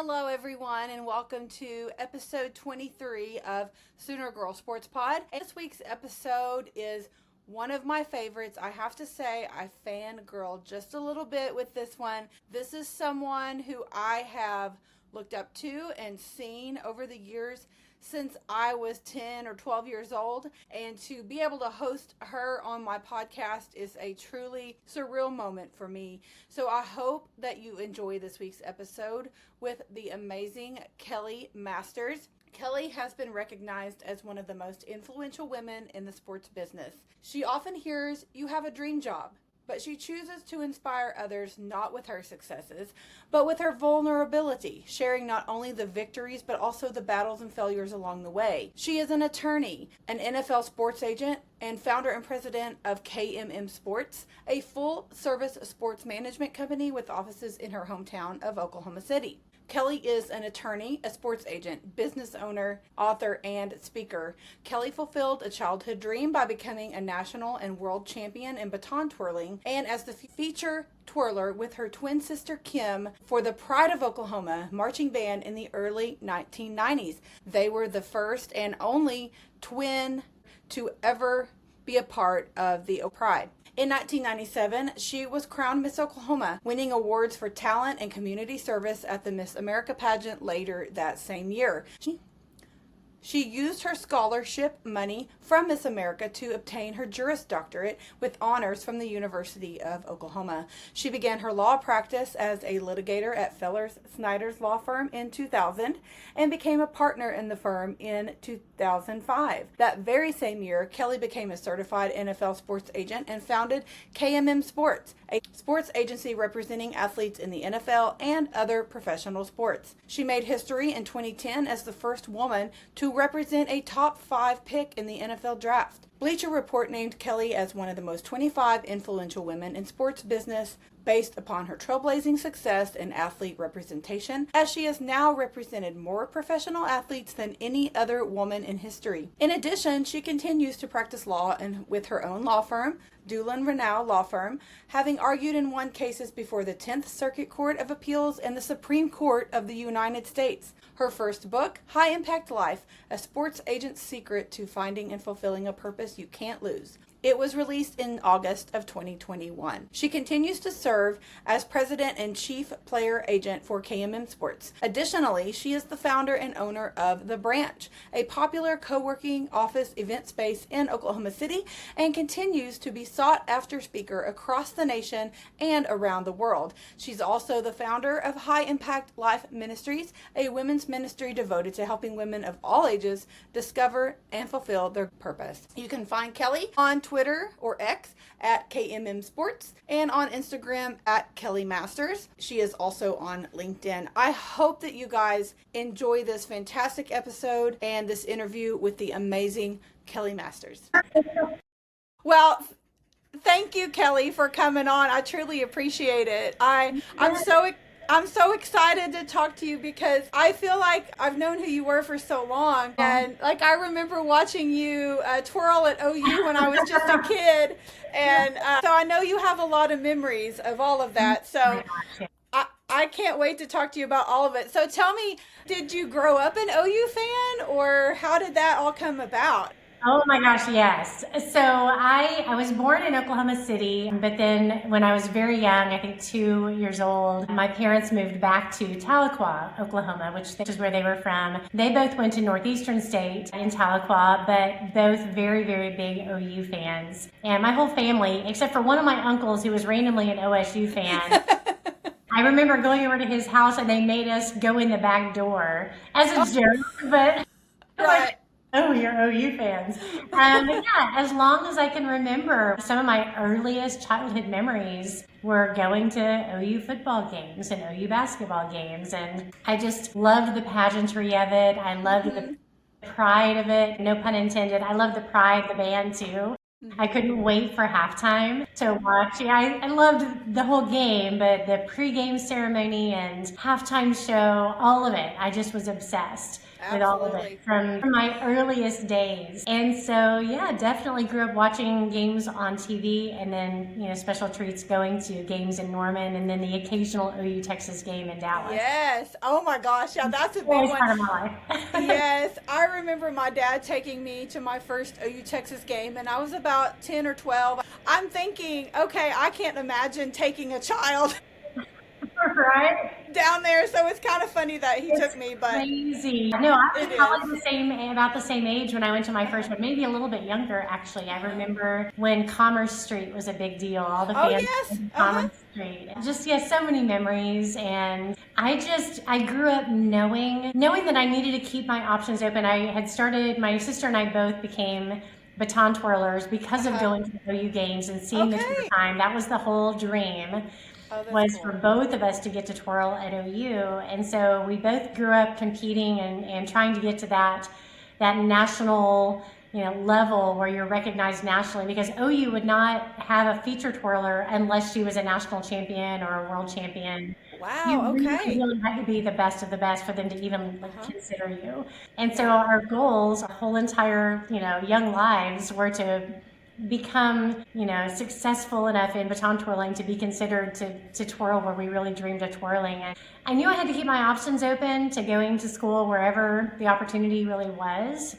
Hello, everyone, and welcome to episode 23 of Sooner Girl Sports Pod. This week's episode is one of my favorites. I have to say, I fangirl just a little bit with this one. This is someone who I have looked up to and seen over the years since I was 10 or 12 years old, and to be able to host her on my podcast is a truly surreal moment for me. So I hope that you enjoy this week's episode with the amazing Kelli Masters. Kelli has been recognized as one of the most influential women in the sports business. She often hears, "You have a dream job," but she chooses to inspire others not with her successes, but with her vulnerability, sharing not only the victories, but also the battles and failures along the way. She is an attorney, an NFL sports agent, and founder and president of KMM Sports, a full-service sports management company with offices in her hometown of Oklahoma City. Kelli is an attorney, a sports agent, business owner, author, and speaker. Kelli fulfilled a childhood dream by becoming a national and world champion in baton twirling, and as the feature twirler with her twin sister Kim for the Pride of Oklahoma marching band in the early 1990s. They were the first and only twin to ever be a part of the Pride. In 1997, she was crowned Miss Oklahoma, winning awards for talent and community service at the Miss America pageant later that same year. She used her scholarship money from Miss America to obtain her Juris Doctorate with honors from the University of Oklahoma. She began her law practice as a litigator at Fellers Snyder's law firm in 2000 and became a partner in the firm in 2005. That very same year, Kelli became a certified NFL sports agent and founded KMM Sports, a sports agency representing athletes in the NFL and other professional sports. She made history in 2010 as the first woman to represent a top 5 pick in the NFL draft. Bleacher Report named Kelli as one of the most 25 influential women in sports business based upon her trailblazing success in athlete representation, as she has now represented more professional athletes than any other woman in history. In addition, she continues to practice law with her own law firm, Reneau Law Firm, having argued and won cases before the 10th Circuit Court of Appeals and the Supreme Court of the United States. Her first book, High Impact Life, A Sports Agent's Secret to Finding and Fulfilling a Purpose You Can't Lose. It was released in August of 2021. She continues to serve as president and chief player agent for KMM Sports. Additionally, she is the founder and owner of The Branch, a popular co-working office event space in Oklahoma City, and continues to be sought after speaker across the nation and around the world. She's also the founder of High Impact Life Ministries, a women's ministry devoted to helping women of all ages discover and fulfill their purpose. You can find Kelli on Twitter or X at KMM Sports and on Instagram at Kelli Masters. She is also on LinkedIn. I hope that you guys enjoy this fantastic episode and this interview with the amazing Kelli Masters. Well, thank you, Kelli, for coming on. I truly appreciate it. I'm so excited to talk to you because I feel like I've known who you were for so long. And like I remember watching you twirl at OU when I was just a kid. And so I know you have a lot of memories of all of that. So I can't wait to talk to you about all of it. So tell me, did you grow up an OU fan, or how did that all come about? Oh my gosh, yes. So I was born in Oklahoma City, but then when I was very young, I think 2 years old, my parents moved back to Tahlequah, Oklahoma, which is where they were from. They both went to Northeastern State in Tahlequah, but both very, very big OU fans. And my whole family, except for one of my uncles who was randomly an OSU fan, I remember going over to his house and they made us go in the back door as a joke, but Right. Oh, you're OU fans. But yeah, as long as I can remember, some of my earliest childhood memories were going to OU football games and OU basketball games. And I just loved the pageantry of it. I loved the pride of it. No pun intended. I loved the pride of the band too. I couldn't wait for halftime to watch. Yeah, I loved the whole game, but the pregame ceremony and halftime show, all of it, I just was obsessed. with all of it from my earliest days. And so, yeah, definitely grew up watching games on TV, and then, you know, special treats going to games in Norman, and then the occasional OU Texas game in Dallas. Yes. Oh my gosh. Yeah, that's a big Always one. part of my life. Yes. I remember my dad taking me to my first OU Texas game, and I was about 10 or 12. I'm thinking, okay, I can't imagine taking a child Right? down there, so it's kind of funny that he took me, but crazy. No, I was it probably is. about the same age when I went to my first one, maybe a little bit younger, actually. I remember when Commerce Street was a big deal, all the Oh fans yes. in Commerce Street. Just, yeah, so many memories. And I grew up knowing that I needed to keep my options open. I had started, my sister and I both became baton twirlers because of going to the OU games and seeing the tour Okay. time. That was the whole dream. Oh, that's Was cool. for both of us to get to twirl at OU. And so we both grew up competing and trying to get to that national, you know, level where you're recognized nationally, because OU would not have a feature twirler unless she was a national champion or a world champion. Wow. You Okay. really had to be the best of the best for them to even consider you. And so our goals, our whole entire, you know, young lives were to become, you know, successful enough in baton twirling to be considered to twirl where we really dreamed of twirling. And I knew I had to keep my options open to going to school wherever the opportunity really was.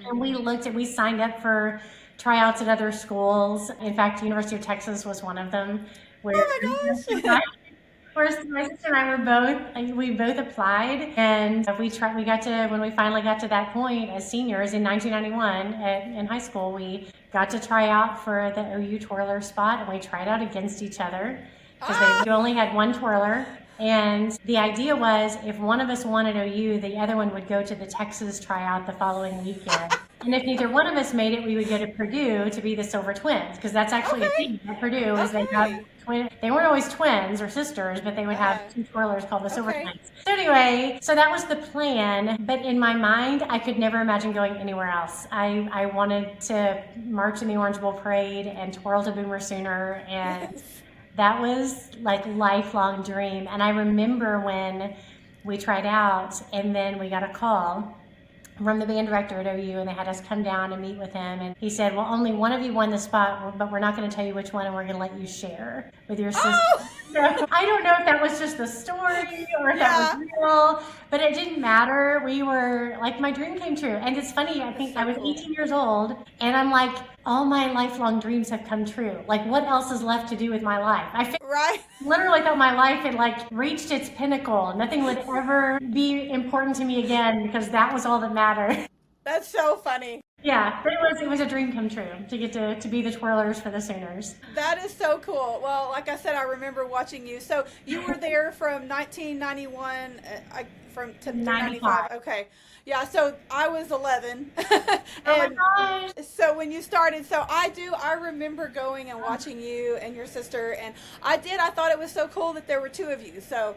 And we signed up for tryouts at other schools. In fact, University of Texas was one of them. Where Oh my gosh. my sister and I we both applied, and when we finally got to that point as seniors in 1991 in high school, we got to try out for the OU twirler spot, and we tried out against each other because we only had one twirler. And the idea was if one of us won at OU, the other one would go to the Texas tryout the following weekend. And if neither one of us made it, we would go to Purdue to be the Silver Twins, because that's actually a thing at Purdue is they have they weren't always twins or sisters, but they would have two twirlers called the Silver Twins. So anyway, so that was the plan. But in my mind, I could never imagine going anywhere else. I wanted to march in the Orange Bowl parade and twirl to Boomer Sooner, and that was like lifelong dream. And I remember when we tried out, and then we got a call from the band director at OU, and they had us come down and meet with him. And he said, well, only one of you won the spot, but we're not going to tell you which one, and we're going to let you share with your sister. So I don't know if that was just the story or if that was real, but it didn't matter. We were like, my dream came true. And it's funny, I think I was 18 years old, and I'm like, all my lifelong dreams have come true. Like, what else is left to do with my life? I literally thought my life had like reached its pinnacle. Nothing would ever be important to me again, because that was all that mattered. That's so funny. Yeah, but it was a dream come true to get to be the twirlers for the Sooners. That is so cool. Well, like I said, I remember watching you. So you were there from 1991 to 95. Okay. Yeah, so I was 11. Oh my gosh. So when you started, I remember going and watching you and your sister, and I thought it was so cool that there were two of you. So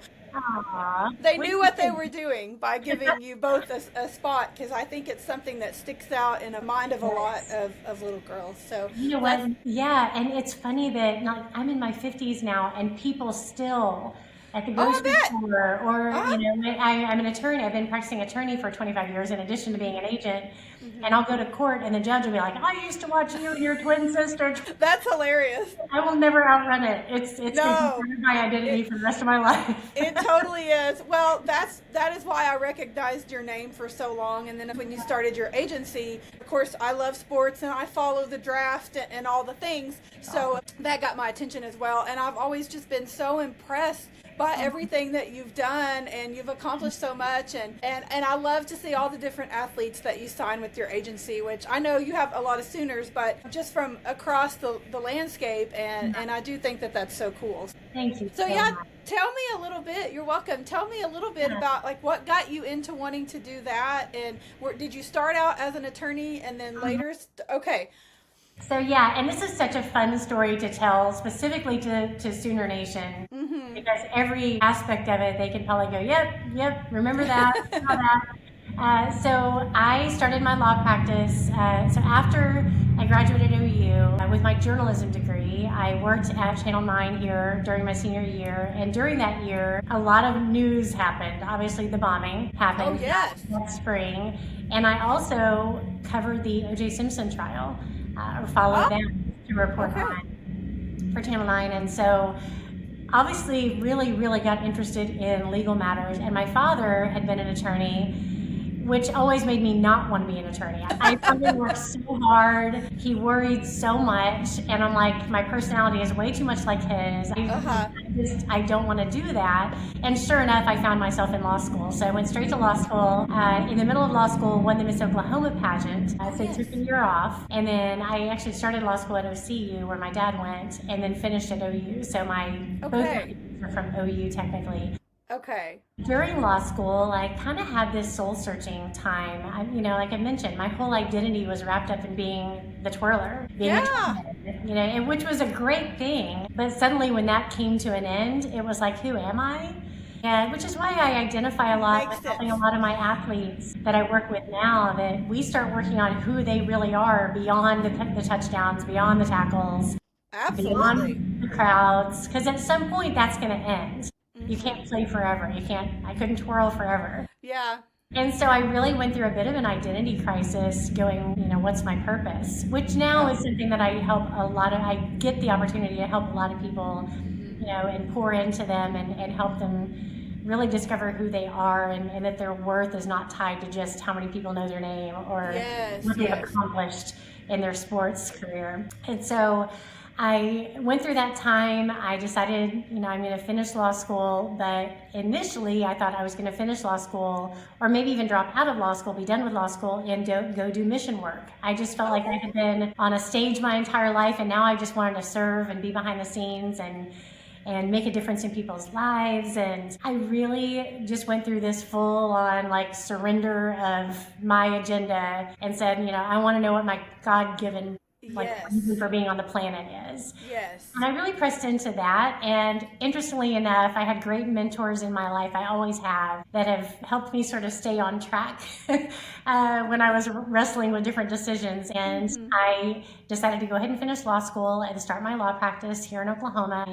they knew what they were doing by giving you both a spot, because I think it's something that sticks out in the mind of a lot of little girls. So you know what? Yeah, and it's funny that I'm in my 50s now, and people still at the grocery store, or you know, I'm an attorney. I've been practicing attorney for 25 years in addition to being an agent. And I'll go to court, and the judge will be like, I used to watch you and your twin sister. That's hilarious. I will never outrun it. It's been part of my identity for the rest of my life. It totally is. Well, that is why I recognized your name for so long. And then when you started your agency, of course, I love sports and I follow the draft and all the things. So that got my attention as well. And I've always just been so impressed by everything that you've done, and you've accomplished so much, and I love to see all the different athletes that you sign with your agency, which I know you have a lot of Sooners, but just from across the landscape, and I do think that that's so cool. Thank you. So yeah, tell me a little bit, you're welcome, tell me a little bit about like what got you into wanting to do that, and did you start out as an attorney and then later, okay. So yeah, and this is such a fun story to tell, specifically to Sooner Nation, because every aspect of it, they can probably go, yep, remember that, saw that. So I started my law practice. So after I graduated OU with my journalism degree. I worked at Channel 9 here during my senior year, and during that year, a lot of news happened. Obviously, the bombing happened Oh, yes. that spring, and I also covered the O.J. Simpson trial, or followed them to report on for Channel 9, and so obviously really got interested in legal matters, and my father had been an attorney, which always made me not want to be an attorney. I probably worked so hard. He worried so much, and I'm like, my personality is way too much like his. I don't want to do that. And sure enough, I found myself in law school. So I went straight to law school. In the middle of law school, won the Miss Oklahoma pageant. So I took a year off, and then I actually started law school at OCU, where my dad went, and then finished at OU. So both are from OU technically. Okay. During law school, I kind of had this soul-searching time. Like I mentioned, my whole identity was wrapped up in being the twirler, being a twirler, which was a great thing. But suddenly when that came to an end, it was like, who am I? And which is why I identify a lot with helping a lot of my athletes that I work with now, that we start working on who they really are beyond the touchdowns, beyond the tackles, beyond the crowds, because at some point that's going to end. You can't play forever. I couldn't twirl forever. Yeah. And so I really went through a bit of an identity crisis going, what's my purpose? Which now is something that I get the opportunity to help a lot of people, and pour into them and help them really discover who they are and that their worth is not tied to just how many people know their name or what they've accomplished in their sports career. And so I went through that time. I decided, I'm going to finish law school, but initially I thought I was going to finish law school or maybe even drop out of law school, be done with law school, and go do mission work. I just felt like I had been on a stage my entire life, and now I just wanted to serve and be behind the scenes and make a difference in people's lives. And I really just went through this full-on surrender of my agenda and said, I want to know what my God-given reason for being on the planet is. Yes. And I really pressed into that. And interestingly enough, I had great mentors in my life, I always have, that have helped me sort of stay on track when I was wrestling with different decisions. And I decided to go ahead and finish law school and start my law practice here in Oklahoma.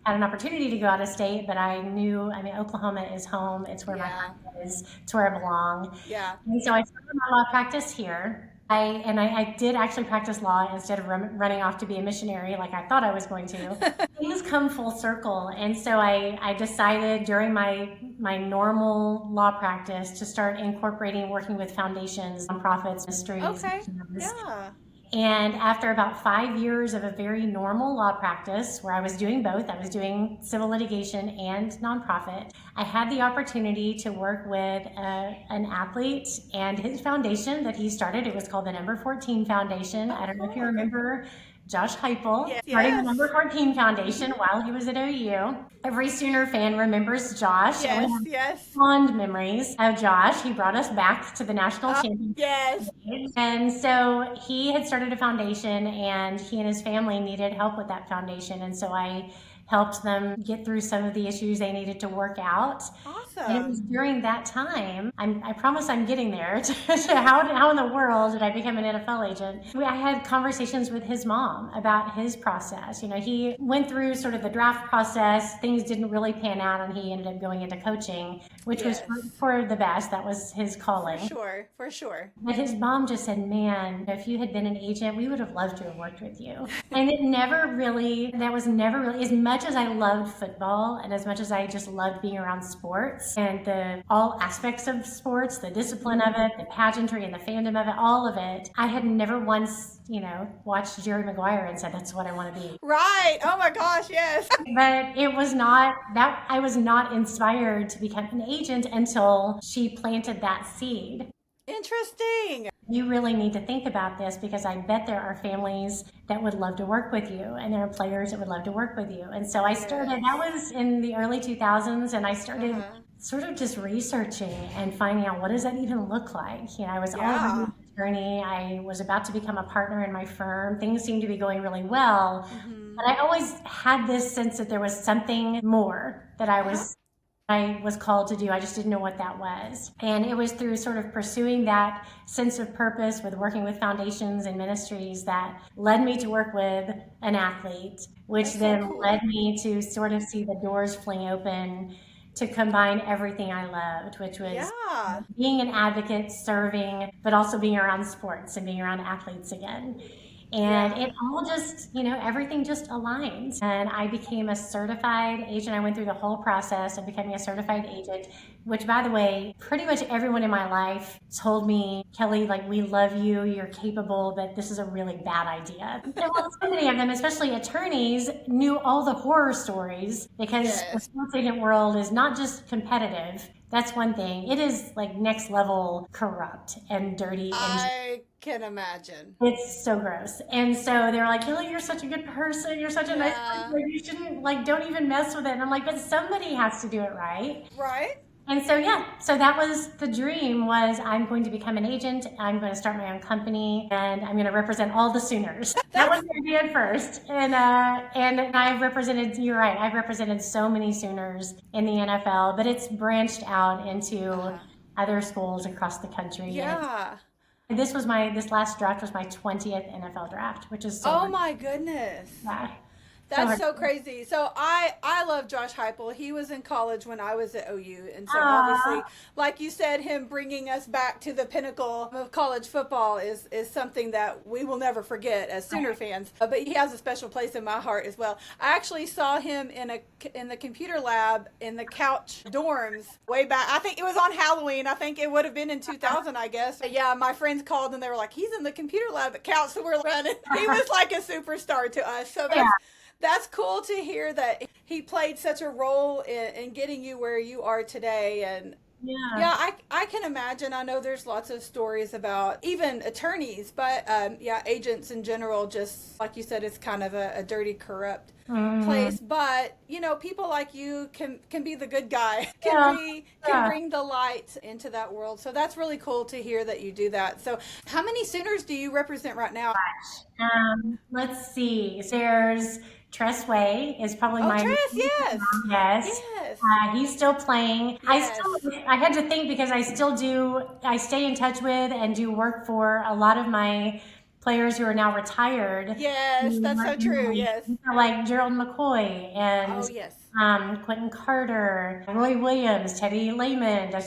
I had an opportunity to go out of state, but I knew, Oklahoma is home. It's where my heart is. It's where I belong. Yeah. And so I started my law practice here. I did actually practice law instead of running off to be a missionary like I thought I was going to. Things come full circle. And so I decided during my normal law practice to start incorporating working with foundations, nonprofits, ministries. Okay, yeah. And after about 5 years of a very normal law practice where I was doing both, I was doing civil litigation and nonprofit, I had the opportunity to work with an athlete and his foundation that he started. It was called the Number 14 Foundation. I don't know if you remember Josh Heupel starting the Number 14 Foundation while he was at OU. Every Sooner fan remembers Josh. Yes. Fond memories of Josh. He brought us back to the national championship. Yes. And so he had started a foundation, and he and his family needed help with that foundation. And so I helped them get through some of the issues they needed to work out. Awesome. And it was during that time, I promise I'm getting there, to how in the world did I become an NFL agent? I had conversations with his mom about his process. He went through sort of the draft process. Things didn't really pan out, and he ended up going into coaching, which was for the best. That was his calling. For sure. But his mom just said, man, if you had been an agent, we would have loved to have worked with you. And that was never really, as much as I loved football and as much as I just loved being around sports and all aspects of sports, the discipline of it, the pageantry and the fandom of it, all of it, I had never once, watched Jerry Maguire and said, that's what I want to be. Right. Oh my gosh, yes. But it was not that I was not inspired to become an agent until she planted that seed. Interesting. You really need to think about this, because I bet there are families that would love to work with you, and there are players that would love to work with you. And so I started, that was in the early 2000s, and I started sort of just researching and finding out, what does that even look like? I was already an attorney. I was about to become a partner in my firm. Things seemed to be going really well. But I always had this sense that there was something more that I was I was called to do. I just didn't know what that was. And it was through sort of pursuing that sense of purpose with working with foundations and ministries that led me to work with an athlete, which then led me to sort of see the doors fling open to combine everything I loved, which was being an advocate, serving, but also being around sports and being around athletes again. And it all just, everything just aligned. And I became a certified agent. I went through the whole process of becoming a certified agent, which, by the way, pretty much everyone in my life told me, Kelli, like, we love you, you're capable, but this is a really bad idea. And well, so many of them, especially attorneys, knew all the horror stories because the sports agent world is not just competitive. That's one thing. It is like next level corrupt and dirty. I can imagine. It's so gross. And so they were like, Kelli, you're such a good person. You're such a nice person. You shouldn't, don't even mess with it. And I'm like, but somebody has to do it right. Right. And so, so that was the dream, was I'm going to become an agent. I'm going to start my own company, and I'm going to represent all the Sooners. That was the idea at first. And I've represented, you're right, I've represented so many Sooners in the NFL, but it's branched out into other schools across the country. Yeah. And this last draft was my 20th NFL draft, which is so my goodness. Yeah. That's so crazy. So I love Josh Heupel. He was in college when I was at OU. And so obviously, like you said, him bringing us back to the pinnacle of college football is something that we will never forget as Sooner fans. But he has a special place in my heart as well. I actually saw him in the computer lab in the couch dorms way back. I think it was on Halloween. I think it would have been in 2000, I guess. But yeah, my friends called and they were like, he's in the computer lab at couch, so we're running. He was like a superstar to us. So that's cool to hear that he played such a role in getting you where you are today. And I can imagine. I know there's lots of stories about even attorneys, but agents in general, just like you said, it's kind of a dirty, corrupt place. But people like you can be the good guy, can bring the light into that world. So that's really cool to hear that you do that. So how many Sooners do you represent right now? Let's see. There's Tress Way is probably my yes. He's still playing. Yes. I had to think because I stay in touch with and do work for a lot of my players who are now retired. Yes, that's so true. Yes. Like Gerald McCoy and Quentin Carter, Roy Williams, Teddy Lehman. That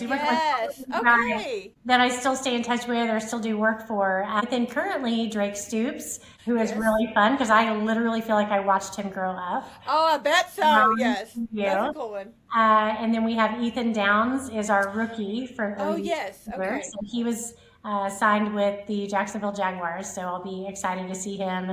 I still stay in touch with or still do work for. And then currently Drake Stoops, who is really fun because I literally feel like I watched him grow up. Oh, I bet so. Yes. That's a cool one. And then we have Ethan Downs is our rookie for Okay. So he was signed with the Jacksonville Jaguars, so I'll be excited to see him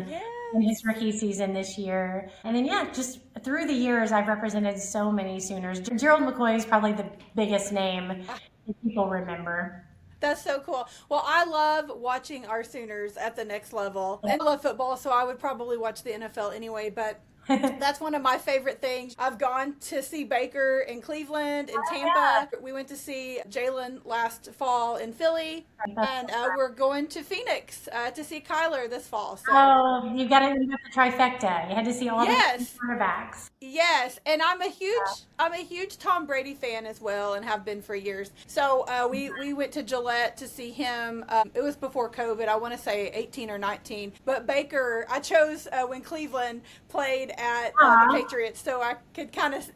in his rookie season this year. And then just through the years, I've represented so many Sooners. Gerald McCoy is probably the biggest name that people remember. That's so cool. Well, I love watching our Sooners at the next level. And I love football, so I would probably watch the NFL anyway, but that's one of my favorite things. I've gone to see Baker in Cleveland, in Tampa. We went to see Jalen last fall in Philly. And we're going to Phoenix to see Kyler this fall. So. You got the trifecta. You had to see all the quarterbacks. Yes, and I'm a huge Tom Brady fan as well, and have been for years. So we went to Gillette to see him. It was before COVID. I want to say 18 or 19. But Baker, I chose when Cleveland played at the Patriots, so I could kind of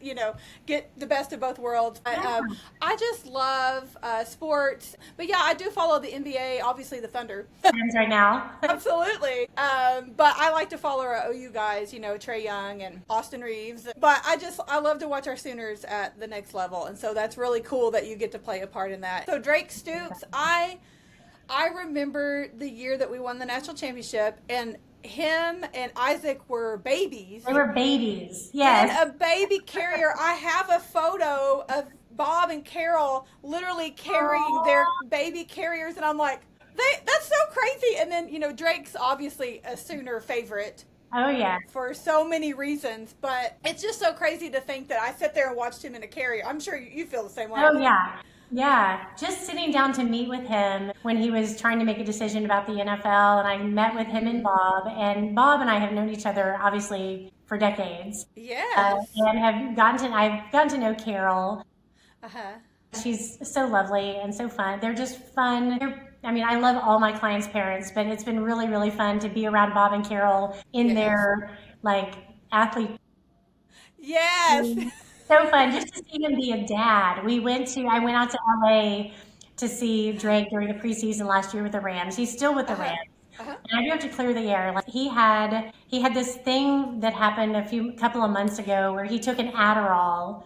get the best of both worlds. But I just love sports. But I do follow the NBA, obviously the Thunder. Right now. Absolutely. But I like to follow our OU guys, Trae Young and Austin Reeves. But I love to watch our Sooners at the next level. And so that's really cool that you get to play a part in that. So Drake Stoops, I remember the year that we won the national championship, and him and Isaac were babies. They were babies, yes. And a baby carrier. I have a photo of Bob and Carol literally carrying their baby carriers, and I'm like, that's so crazy. And then, Drake's obviously a Sooner favorite. Oh, yeah. For so many reasons, but it's just so crazy to think that I sat there and watched him in a carrier. I'm sure you feel the same way. Oh, yeah. Yeah, just sitting down to meet with him when he was trying to make a decision about the NFL, and I met with him and Bob and I have known each other obviously for decades. Yes. And I've gotten to know Carol. Uh-huh. She's so lovely and so fun. They're just fun. I love all my clients' parents, but it's been really, really fun to be around Bob and Carol in Yes. their like athlete. Yes. So fun just to see him be a dad. I went out to LA to see Drake during the preseason last year with the Rams. He's still with the Uh-huh. Rams. Uh-huh. And I do have to clear the air. Like he had this thing that happened couple of months ago where he took an Adderall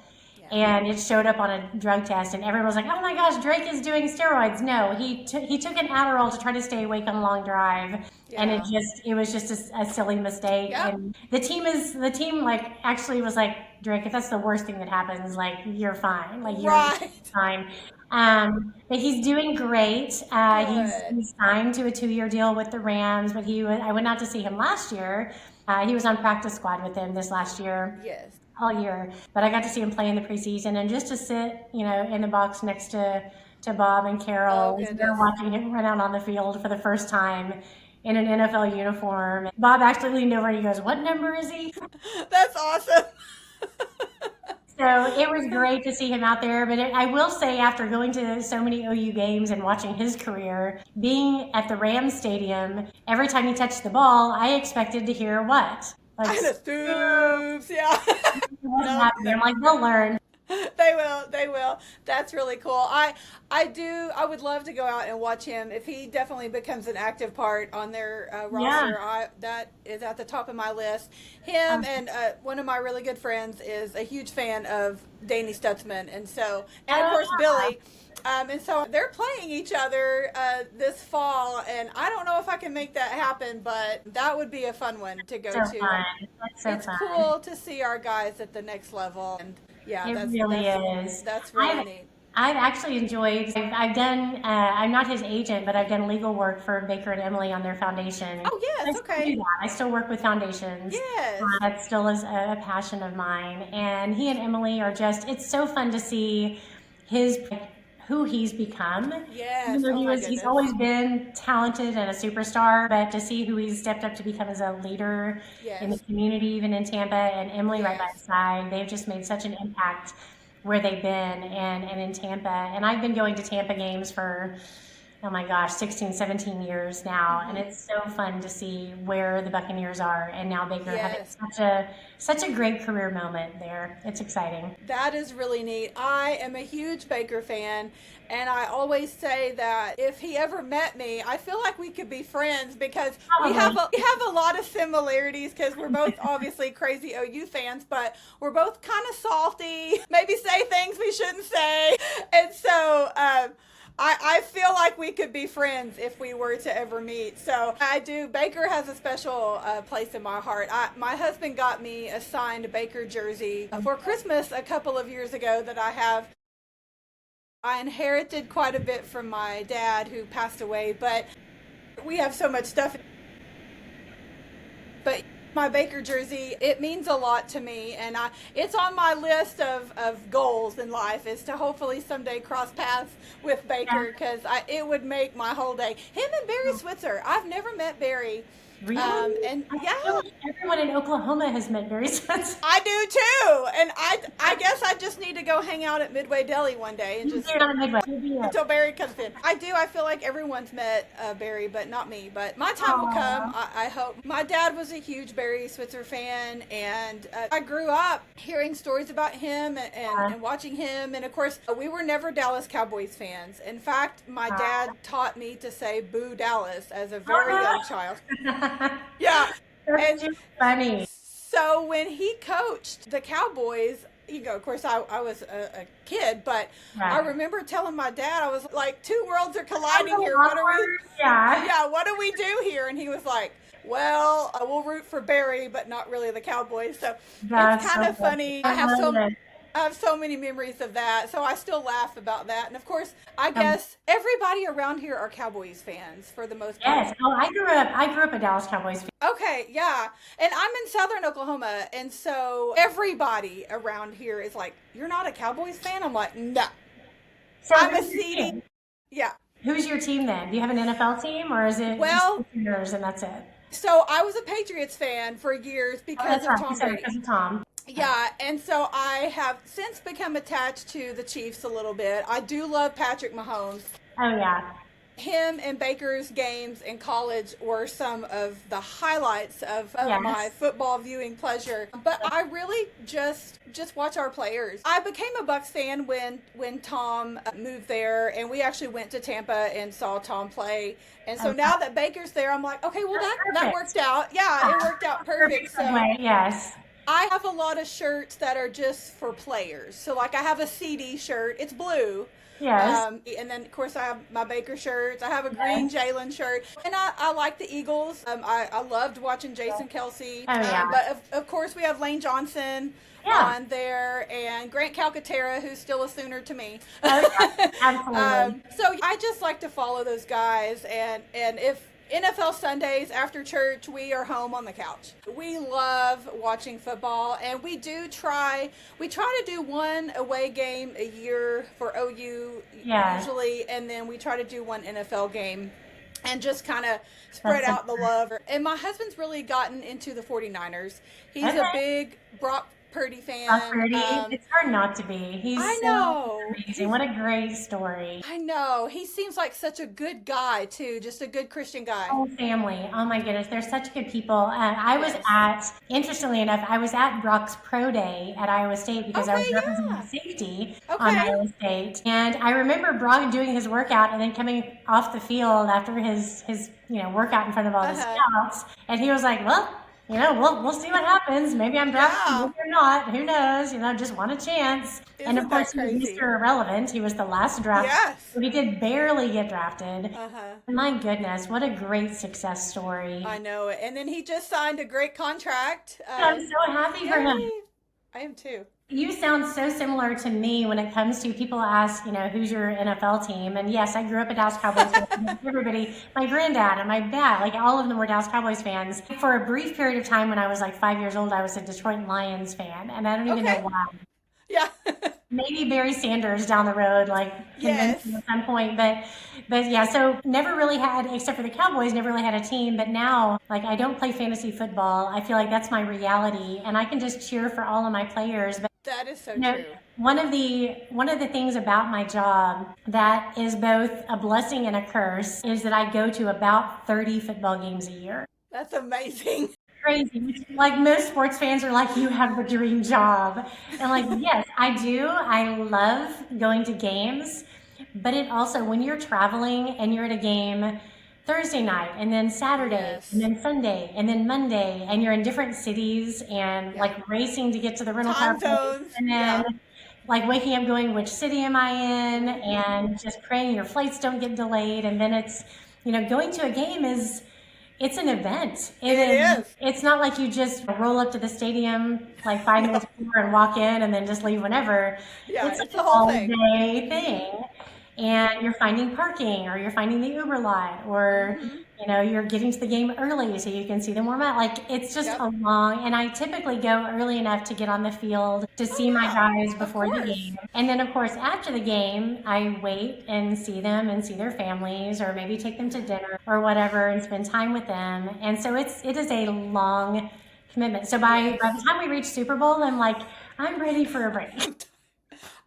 Yeah. and it showed up on a drug test, and everyone was like, "Oh my gosh, Drake is doing steroids." No, he took an Adderall to try to stay awake on a long drive, and Yeah. it was just a silly mistake. Yep. And the team like actually was like, "Drake, if that's the worst thing that happens, like you're fine, like you're Right. fine." But he's doing great. Good. He's signed to a 2-year deal with the Rams, but I went out to see him last year. He was on practice squad with them this last year. Yes. All year, but I got to see him play in the preseason, and just to sit, in the box next to Bob and Carol as they're watching him run out on the field for the first time in an NFL uniform. Bob actually leaned over and he goes, "What number is he?" That's awesome. So it was great to see him out there. But I will say, after going to so many OU games and watching his career, being at the Rams Stadium, every time he touched the ball, I expected to hear what? Like, Stoops, yeah. I'm like, they'll learn. They will. That's really cool. I would love to go out and watch him if he definitely becomes an active part on their roster. That is at the top of my list. Him and one of my really good friends is a huge fan of Danny Stutzman, and of course Billy. And so they're playing each other this fall, and I don't know if I can make that happen, but that would be a fun one to go to. Fun. It's cool to see our guys at the next level, and it really is. That's really neat. I've actually enjoyed. I've done. I'm not his agent, but I've done legal work for Baker and Emily on their foundation. Oh yes, okay. I still work with foundations. Yes, that still is a passion of mine. And he and Emily are just. It's so fun to see who he's become. Yes. He's always been talented and a superstar, but to see who he's stepped up to become as a leader in the community, even in Tampa, and Emily right by his side, they've just made such an impact where they've been and in Tampa. And I've been going to Tampa games for, oh my gosh, 16, 17 years now. And it's so fun to see where the Buccaneers are. And now Baker having such a great career moment there. It's exciting. That is really neat. I am a huge Baker fan. And I always say that if he ever met me, I feel like we could be friends because we have a lot of similarities because we're both obviously crazy OU fans, but we're both kind of salty, maybe say things we shouldn't say. And so I feel like we could be friends if we were to ever meet. So I do. Baker has a special place in my heart. My husband got me a signed Baker jersey for Christmas a couple of years ago that I inherited quite a bit from my dad who passed away, but we have so much stuff. But my Baker jersey, it means a lot to me, and it's on my list of goals in life is to hopefully someday cross paths with Baker because it would make my whole day. Him and Barry Switzer. I've never met Barry. Really? I feel like everyone in Oklahoma has met Barry Switzer. I do too, and I guess I just need to go hang out at Midway Deli one day and just until Barry comes in. I feel like everyone's met Barry, but not me. But my time will come. I hope. My dad was a huge Barry Switzer fan, and I grew up hearing stories about him and watching him. And of course, we were never Dallas Cowboys fans. In fact, my dad taught me to say "Boo Dallas" as a very young child. Yeah, that's just funny. So when he coached the Cowboys, of course I was a kid, but I remember telling my dad, I was like, two worlds are colliding here. What do we do here? And he was like, well, we'll root for Barry, but not really the Cowboys. So it's kind of funny. I have so many memories of that, so I still laugh about that. And of course, I guess everybody around here are Cowboys fans for the most part. Yes. Oh, I grew up a Dallas Cowboys fan. Okay, yeah. And I'm in southern Oklahoma, and so everybody around here is like, "You're not a Cowboys fan?" I'm like, "No." So I'm a CD. Yeah. Who's your team then? Do you have an NFL team, or is it just yours and that's it? So I was a Patriots fan for years because of Tom Brady. Because of Tom. Yeah, and so I have since become attached to the Chiefs a little bit. I do love Patrick Mahomes. Oh yeah. Him and Baker's games in college were some of the highlights of my Yes. football viewing pleasure. But I really just watch our players. I became a Bucks fan when Tom moved there, and we actually went to Tampa and saw Tom play. And so Okay. now that Baker's there, I'm like, okay, well that Perfect. worked out. Yeah, it worked out perfect. Perfect So segue. Yes. I have a lot of shirts that are just for players. So like I have a CD shirt. It's blue. Yes. And then of course I have my Baker shirts. I have a green Yes. Jalen shirt, and I like the Eagles. I loved watching Jason Kelsey. Oh yeah. But of course we have Lane Johnson Yeah. on there, and Grant Calcaterra, who's still a Sooner to me. Oh yeah. Absolutely. So I just like to follow those guys, and if NFL Sundays after church, we are home on the couch. We love watching football, and we try to do one away game a year for OU Yeah. usually, and then we try to do one NFL game and just kind of spread That's out the love. And my husband's really gotten into the 49ers. He's a okay. big Brock Purdy fan. Brock Purdy. It's hard not to be. He's I so know. amazing. What a great story. I know. He seems like such a good guy, too. Just a good Christian guy. Whole family. Oh my goodness, they're such good people. I was Yes. interestingly enough, I was at Brock's pro day at Iowa State because I was Okay, representing yeah. safety on Okay. Iowa State, and I remember Brock doing his workout and then coming off the field after his workout in front of all the Uh-huh. scouts, and he was like, "Well, we'll see what happens. Maybe I'm drafted, Yeah. maybe I'm not. Who knows? Just want a chance." And of Isn't that course, he was crazy? Mr. Irrelevant. He was the last draft. Yes. So he did barely get drafted. Uh-huh. My goodness, what a great success story. I know it. And then he just signed a great contract. I'm so happy for him. Yay. I am too. You sound so similar to me when it comes to people ask, who's your NFL team? And yes, I grew up a Dallas Cowboys fan. Everybody, my granddad and my dad, like all of them were Dallas Cowboys fans. For a brief period of time when I was like 5 years old, I was a Detroit Lions fan. And I don't even know Okay. why. Yeah. Maybe Barry Sanders down the road, like convinced Yes. me at some point, but yeah, so never really had, except for the Cowboys, never really had a team. But now, like, I don't play fantasy football. I feel like that's my reality, and I can just cheer for all of my players. But That is so you know, true. one of the things about my job that is both a blessing and a curse is that I go to about 30 football games a year. That's amazing. Crazy. Like most sports fans are like, you have the dream job. And like, yes, I do. I love going to games. But it also, when you're traveling and you're at a game Thursday night and then Saturday Yes. and then Sunday and then Monday and you're in different cities and Yeah. like racing to get to the rental car Time place zones. and Yeah. then like waking up going, which city am I in? And just praying your flights don't get delayed. And then it's, going to a game it's an event. It is. It's not like you just roll up to the stadium like 5 minutes before and walk in and then just leave whenever. Yeah, It's it's an the whole thing. all-day thing. And you're finding parking or you're finding the Uber lot or, you're getting to the game early so you can see them warm up. Like it's just Yep. a long, and I typically go early enough to get on the field to see my yeah, guys of before the course. game. And then of course after the game, I wait and see them and see their families or maybe take them to dinner or whatever and spend time with them. And so it is a long commitment. So by the time we reach Super Bowl, I'm like, I'm ready for a break.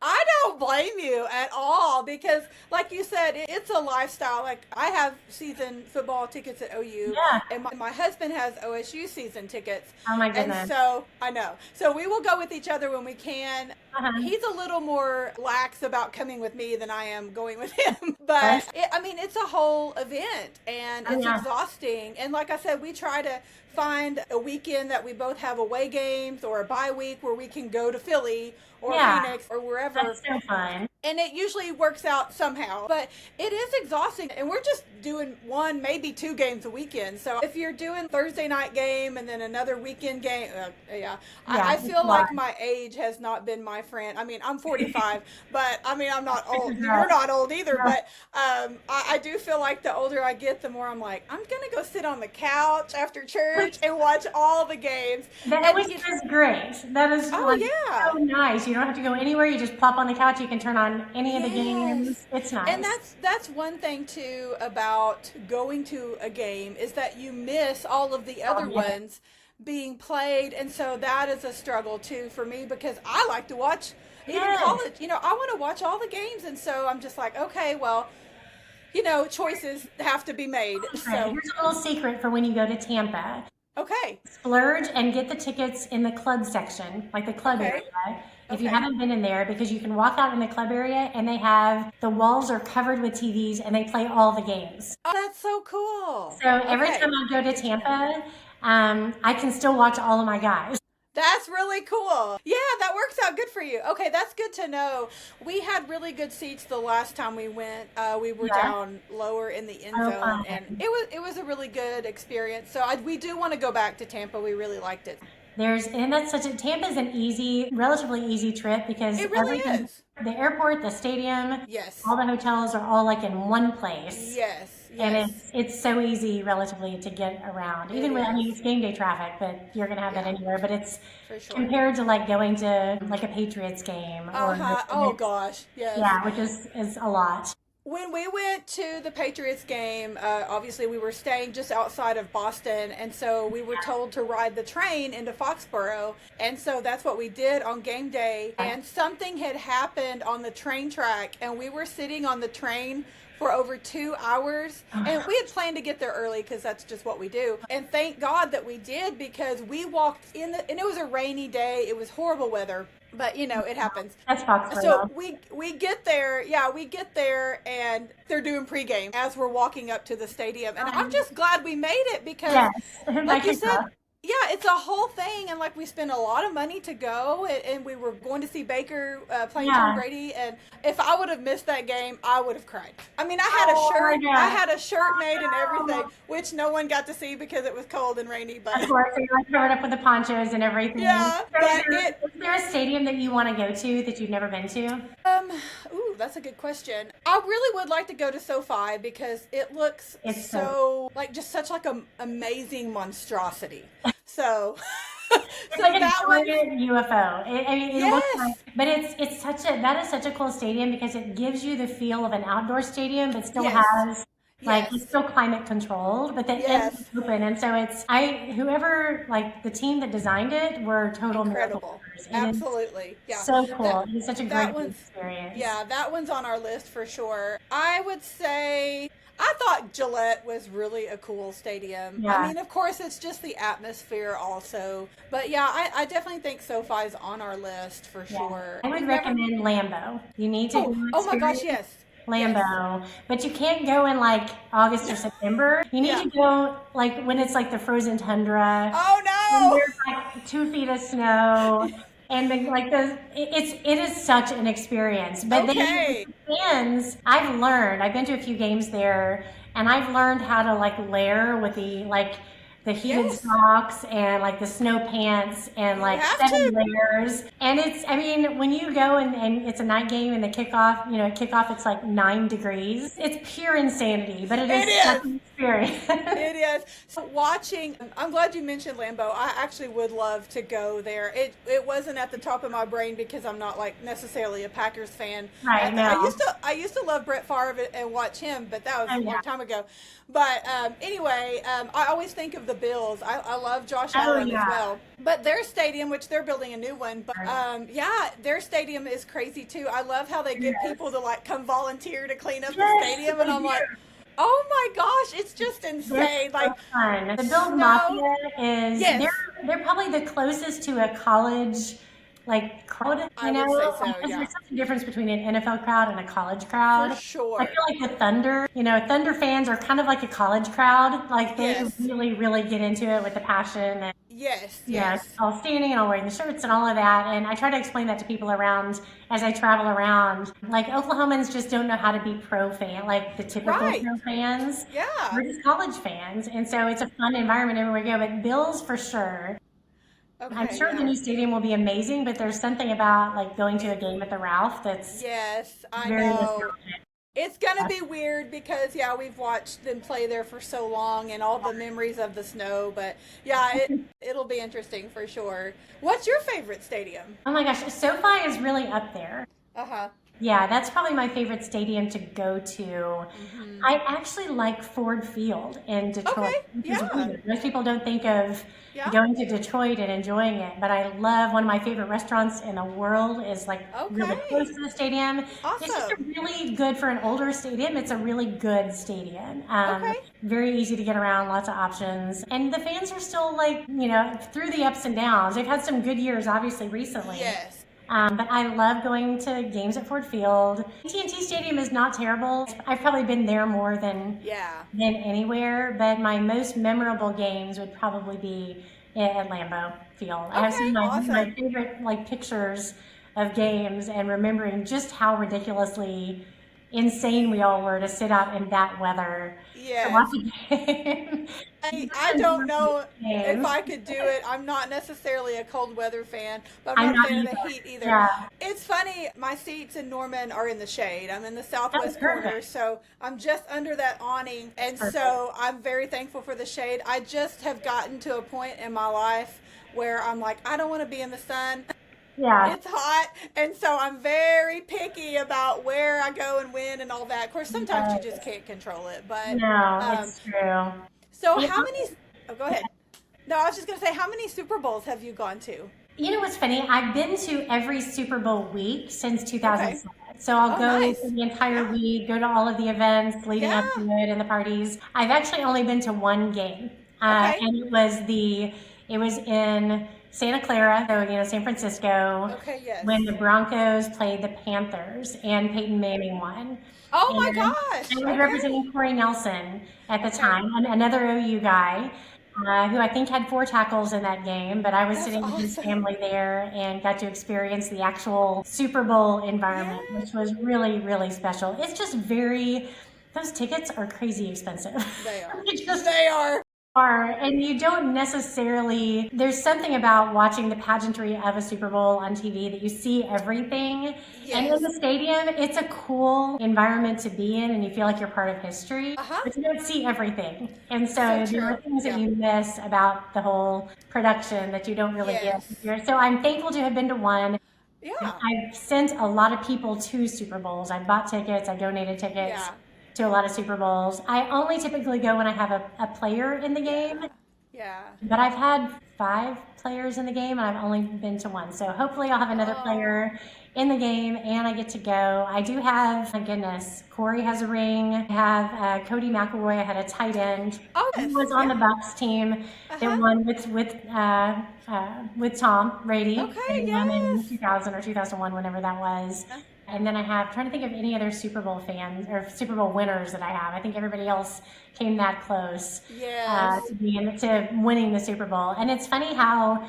I don't blame you at all because, like you said, it's a lifestyle. Like I have season football tickets at OU, Yeah. and my husband has OSU season tickets. Oh my And goodness. so I know. So we will go with each other when we can. Uh-huh. He's a little more lax about coming with me than I am going with him. But Yes. it's a whole event and Oh, it's yeah. exhausting. And like I said, we try to find a weekend that we both have away games or a bye week where we can go to Philly or Yeah. Phoenix or wherever. That's so fun. And it usually works out somehow, but it is exhausting. And we're just doing one, maybe two games a weekend. So if you're doing Thursday night game and then another weekend game, I it's feel a like lot. my age has not been my friend. I mean, I'm 45, but I mean, I'm not old. Yeah. You're not old either. Yeah. But I do feel like the older I get, the more I'm like, I'm going to go sit on the couch after church and watch all the games. That which is great. That is Oh, like yeah. so nice. You don't have to go anywhere. You just plop on the couch. You can turn on any of the games. Yes. It's nice. And that's one thing too about going to a game is that you miss all of the other yeah. ones being played. And so that is a struggle too for me, because I like to watch even Yes. college. I want to watch all the games. And so I'm just like, okay, well, choices have to be made. Right. So, Here's a little secret for when you go to Tampa. okay. Splurge and get the tickets in the club section, like the club Okay. area. If you Okay. haven't been in there, because you can walk out in the club area and they have the walls are covered with TVs and they play all the games. Oh, that's so cool. So every Okay. time I go to Good to know. Tampa, I can still watch all of my guys. That's really cool. Yeah, that works out good for you. Okay, that's good to know. We had really good seats the last time we went. We were Yeah. down lower in the end Oh, zone, fun. and it was a really good experience. So we do want to go back to Tampa. We really liked it. Tampa's an relatively easy trip because It really everything, is. the airport, the stadium, Yes. all the hotels are all like in one place. Yes. And Yes. it's so easy relatively to get around. Even It when, is. it's game day traffic, but you're gonna have that Yeah. anywhere. But it's For sure. compared to like going to like a Patriots game or Oh gosh. Yes. yeah, which is a lot. When we went to the Patriots game, obviously we were staying just outside of Boston, and so we were told to ride the train into Foxborough, and so that's what we did on game day. And something had happened on the train track, and we were sitting on the train for over 2 hours, and we had planned to get there early because that's just what we do. And thank God that we did, because we walked in and it was a rainy day. It was horrible weather, but it happens. That's Foxborough. So we get there, and they're doing pregame as we're walking up to the stadium, and I'm just glad we made it, because, Yes. like you said, yeah, it's a whole thing, and like we spent a lot of money to go, and we were going to see Baker playing Tom Brady, and if I would have missed that game, I would have cried. I mean, I had a shirt, made and everything, which no one got to see because it was cold and rainy. But Of course, so you're like covered up with the ponchos and everything. Yeah, So but is there a stadium that you want to go to that you've never been to? ooh, that's a good question. I really would like to go to SoFi, because it looks It's so like just such like an amazing monstrosity. So, It's like a giant UFO. It looks Yes. like, but that is such a cool stadium because it gives you the feel of an outdoor stadium, but still Yes. has like it's still climate controlled, but the end is open, and so whoever like the team that designed it were total incredible. miracles. And it's Absolutely. Yeah. so cool. It's such a that great one's- experience. Yeah, that one's on our list for sure. I would say I thought Gillette was really a cool stadium. Yeah. I mean, of course, it's just the atmosphere also. But yeah, I definitely think SoFi's on our list for sure. I would recommend Lambeau. You need to. Oh my gosh, yes. Lambeau, but you can't go in like August or September. You need to go like when it's like the frozen tundra. Oh When no! there's like 2 feet of snow, and it is such an experience. But Okay. then fans, I've been to a few games there, and I've learned how to like layer with the heated Yes. socks and like the snow pants and like have 7 to. layers. And when you go and it's a night game and at kickoff it's like 9 degrees. It's pure insanity, but it is such an experience. It is. So I'm glad you mentioned Lambeau. I actually would love to go there. It wasn't at the top of my brain because I'm not like necessarily a Packers fan. Right, no. I used to love Brett Favre and watch him, but that was a long time ago. But anyway, I always think of the Bills. I love Josh Allen as well. But their stadium, which they're building a new one, but their stadium is crazy too. I love how they get people to like come volunteer to clean up the stadium, and I'm like, oh my gosh, it's just insane. Like fun. The Bills Mafia is they're probably the closest to a college like crowd. I would say so, yeah. There's such a difference between an NFL crowd and a college crowd. For sure. I feel like the Thunder, Thunder fans are kind of like a college crowd. Like they really, really get into it with the passion and all standing and all wearing the shirts and all of that. And I try to explain that to people around as I travel around. Like Oklahomans just don't know how to be pro fan, like the typical pro fans. Yeah. We're just college fans. And so it's a fun environment everywhere we go. But Bills for sure. Okay, I'm sure the new stadium will be amazing, but there's something about like going to a game at the Ralph that's very nostalgic. It's gonna be weird because we've watched them play there for so long and all the memories of the snow, but it'll be interesting for sure. What's your favorite stadium? Oh my gosh, SoFi is really up there. Yeah, that's probably my favorite stadium to go to. Hmm. I actually like Ford Field in Detroit, Okay. which is Yeah. weird. Most people don't think of Yeah. going to Detroit and enjoying it, but I love one of my favorite restaurants in the world is like really close Okay. to the stadium. It's just a Awesome. really good for an older stadium. It's a really good stadium. Okay. Very easy to get around, lots of options. And the fans are still like, through the ups and downs. They've had some good years, obviously, recently. Yes. But I love going to games at Ford Field. AT&T Stadium is not terrible. I've probably been there more Yeah. than anywhere, but my most memorable games would probably be at Lambeau Field. I have some Okay. of my Awesome. favorite like pictures of games and remembering just how ridiculously insane we all were to sit out in that weather to watch Yes. a game. I don't know if Games. I could do it. I'm not necessarily a cold weather fan, but I'm I'm not a not fan of either. the heat either. Yeah. It's funny, my seats in Norman are in the shade. I'm in the That was southwest corner, perfect. so I'm just under that awning, and Perfect. so I'm very thankful for the shade. I just have gotten to a point in my life where I'm like, I don't want to be in the sun. Yeah. It's hot, and so I'm very picky about where I go and when and all that. Of course, sometimes you just Yes. can't control it, but No, um, it's true. so You how many? Oh, go ahead. No, I was just gonna say, how many Super Bowls have you gone to? know what's funny? I've been to every Super Bowl week since Okay. 2007. So I'll Oh, go for nice. the entire Yeah. week, go to all of the events leading Yeah. up to it and the parties. I've actually only been to one game, Okay. and it was in Santa Clara, so San Francisco, Okay. Yes. when the Broncos played the Panthers and Peyton Manning won. Oh my And gosh. I was Okay. representing Corey Nelson at the Okay. time, another OU guy, who I think had 4 tackles in that game, but I was That's sitting with his awesome. family there and got to experience the actual Super Bowl environment, Yeah. which was really, really special. It's just those tickets are crazy expensive. They are. They just They are. are, and you don't necessarily, there's something about watching the pageantry of a Super Bowl on TV that you see everything. And in Yes. the stadium, it's a cool environment to be in, and you feel like you're part of history, Uh huh. but you don't see everything. And So so there are true. things that Yeah. you miss about the whole production that you don't really get Yes. here. So I'm thankful to have been to one. Yeah. I've sent a lot of people to Super Bowls. I bought tickets, I donated tickets Yeah. to a lot of Super Bowls. I only typically go when I have a player in the game, Yeah. Yeah. but I've had 5 players in the game and I've only been to one. So hopefully I'll have another Oh. player in the game and I get to go. I do have, my goodness, Corey has a ring. I have Cody McElroy. I had a tight end. Oh He yes. was on Yeah. the Bucks team Uh that huh. won with Tom Brady. Okay. They won in Yes. 2000 or 2001, whenever that was. And then I have, trying to think of any other Super Bowl fans or Super Bowl winners that I have. I think everybody else came that close Yes. to winning the Super Bowl. And it's funny how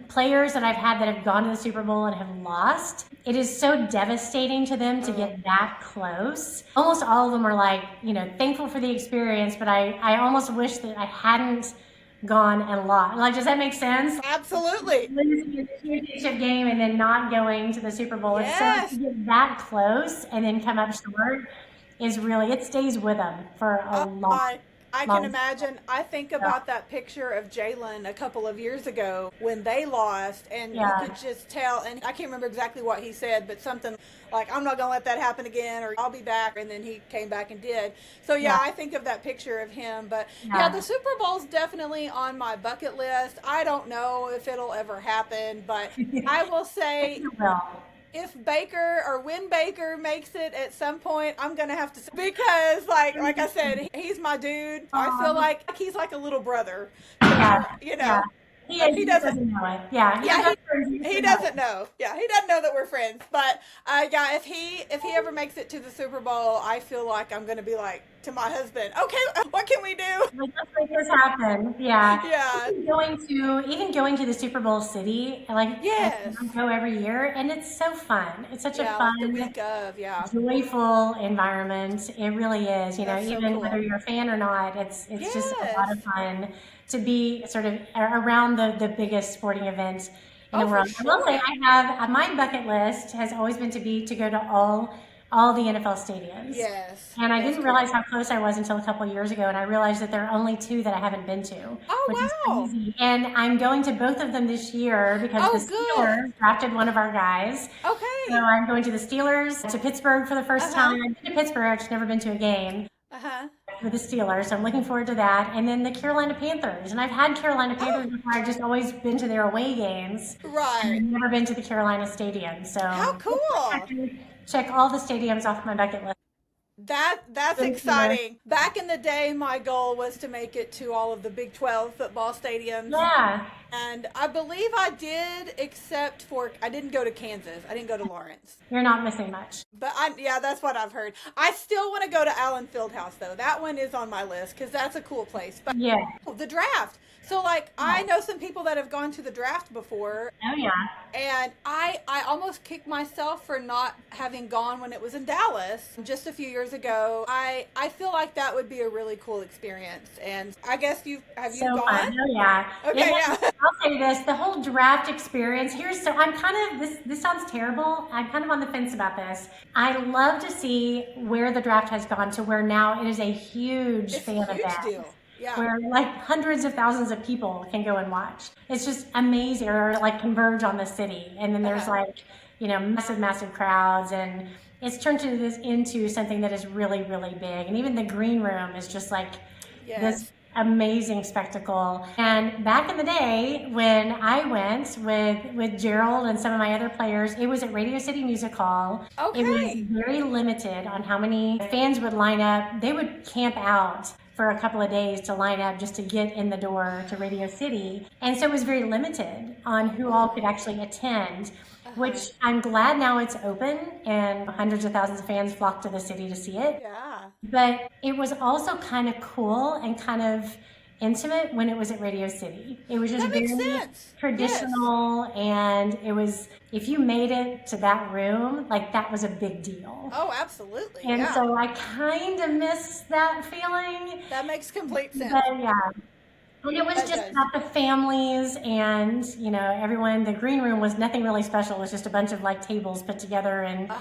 players that I've had that have gone to the Super Bowl and have lost, it is so devastating to them to Oh. get that close. Almost all of them are like, thankful for the experience, but I almost wish that I hadn't gone and lost. Like, does that make sense? Absolutely. Losing the championship game and then not going to the Super Bowl. It's so to Yes. get that close and then come up short is really, it stays with them for a Oh long, my, I can long imagine. I think time. about that picture of Jalen a couple of years ago when they lost, and you Yeah. could just tell. And I can't remember exactly what he said, but something like, I'm not going to let that happen again, or I'll be back. And then he came back and did. So, yeah, Yeah. I think of that picture of him. But, yeah, Yeah. the Super Bowl's definitely on my bucket list. I don't know if it'll ever happen, but I will say, Well, if Baker or when Baker makes it at some point, I'm gonna have to because like I said, he's my dude. I feel like he's like a little brother. yeah, You yeah. know, He but is, he he doesn't. doesn't know it. Yeah, Yeah, he he doesn't know. Yeah, he doesn't know that we're friends. But yeah, if he ever makes it to the Super Bowl, I feel like I'm gonna be like to my husband, okay, what can we do? Like, let's make this happen. Yeah. Yeah. Even going to the Super Bowl city, like Yes. I go every year, and it's so fun. It's such a Yeah, like the fun, week of. Yeah. joyful environment. It really is. That's so Even cool. whether you're a fan or not, it's just a lot Yes. of fun to be sort of around the biggest sporting event in Oh, the for world. I will say sure. I have my bucket list has always been to go to all all the NFL stadiums. Yes. And I That's didn't realize how close I was until a couple of years ago, and I realized that there are only 2 that I haven't been to, which is Oh, wow. crazy. And I'm going to both of them this year because Oh, the good. Steelers drafted one of our guys. So Okay. I'm going to the Steelers, to Pittsburgh for the first Uh-huh. time. I've been to Pittsburgh, I've just never been to a game Uh-huh. with the Steelers, so I'm looking forward to that. And then the Carolina Panthers. And I've had Carolina Panthers before, I've just always been to their away games. And Right. I've never been to the Carolina Stadium. So How cool. check all the stadiums off my bucket list. That's exciting. Back in the day, my goal was to make it to all of the Big 12 football stadiums. Yeah. And I believe I did, except for I didn't go to Kansas. I didn't go to Lawrence. You're not missing much. But yeah, that's what I've heard. I still want to go to Allen Fieldhouse, though. That one is on my list because that's a cool place. But Yeah. the draft. So, like, I know some people that have gone to the draft before. Oh, yeah. And I almost kicked myself for not having gone when it was in Dallas just a few years ago. I feel like that would be a really cool experience. And I guess you gone? Fun. Oh, yeah. Okay, yeah. I'll say this, the whole draft experience, I'm kind of, this sounds terrible. I'm kind of on the fence about this. I love to see where the draft has gone to where now it is a huge fan event. Deal. Yeah. Where like hundreds of thousands of people can go and watch. It's just amazing, or like converge on the city. And then there's like, massive crowds, and it's turned into something that is really, really big. And even the green room is just like this amazing spectacle. And back in the day when I went with Gerald and some of my other players, it was at Radio City Music Hall. Okay. It was very limited on how many fans would line up. They would camp out for a couple of days to line up just to get in the door to Radio City. And so it was very limited on who all could actually attend, which I'm glad now it's open and hundreds of thousands of fans flock to the city to see it. Yeah. But it was also kind of cool and kind of intimate when it was at Radio City. It was just very traditional, and it was, if you made it to that room, like that was a big deal. Oh, absolutely. And so I kind of miss that feeling. That makes complete sense. But yeah. And it was just about the families and, everyone. The green room was nothing really special. It was just a bunch of like tables put together and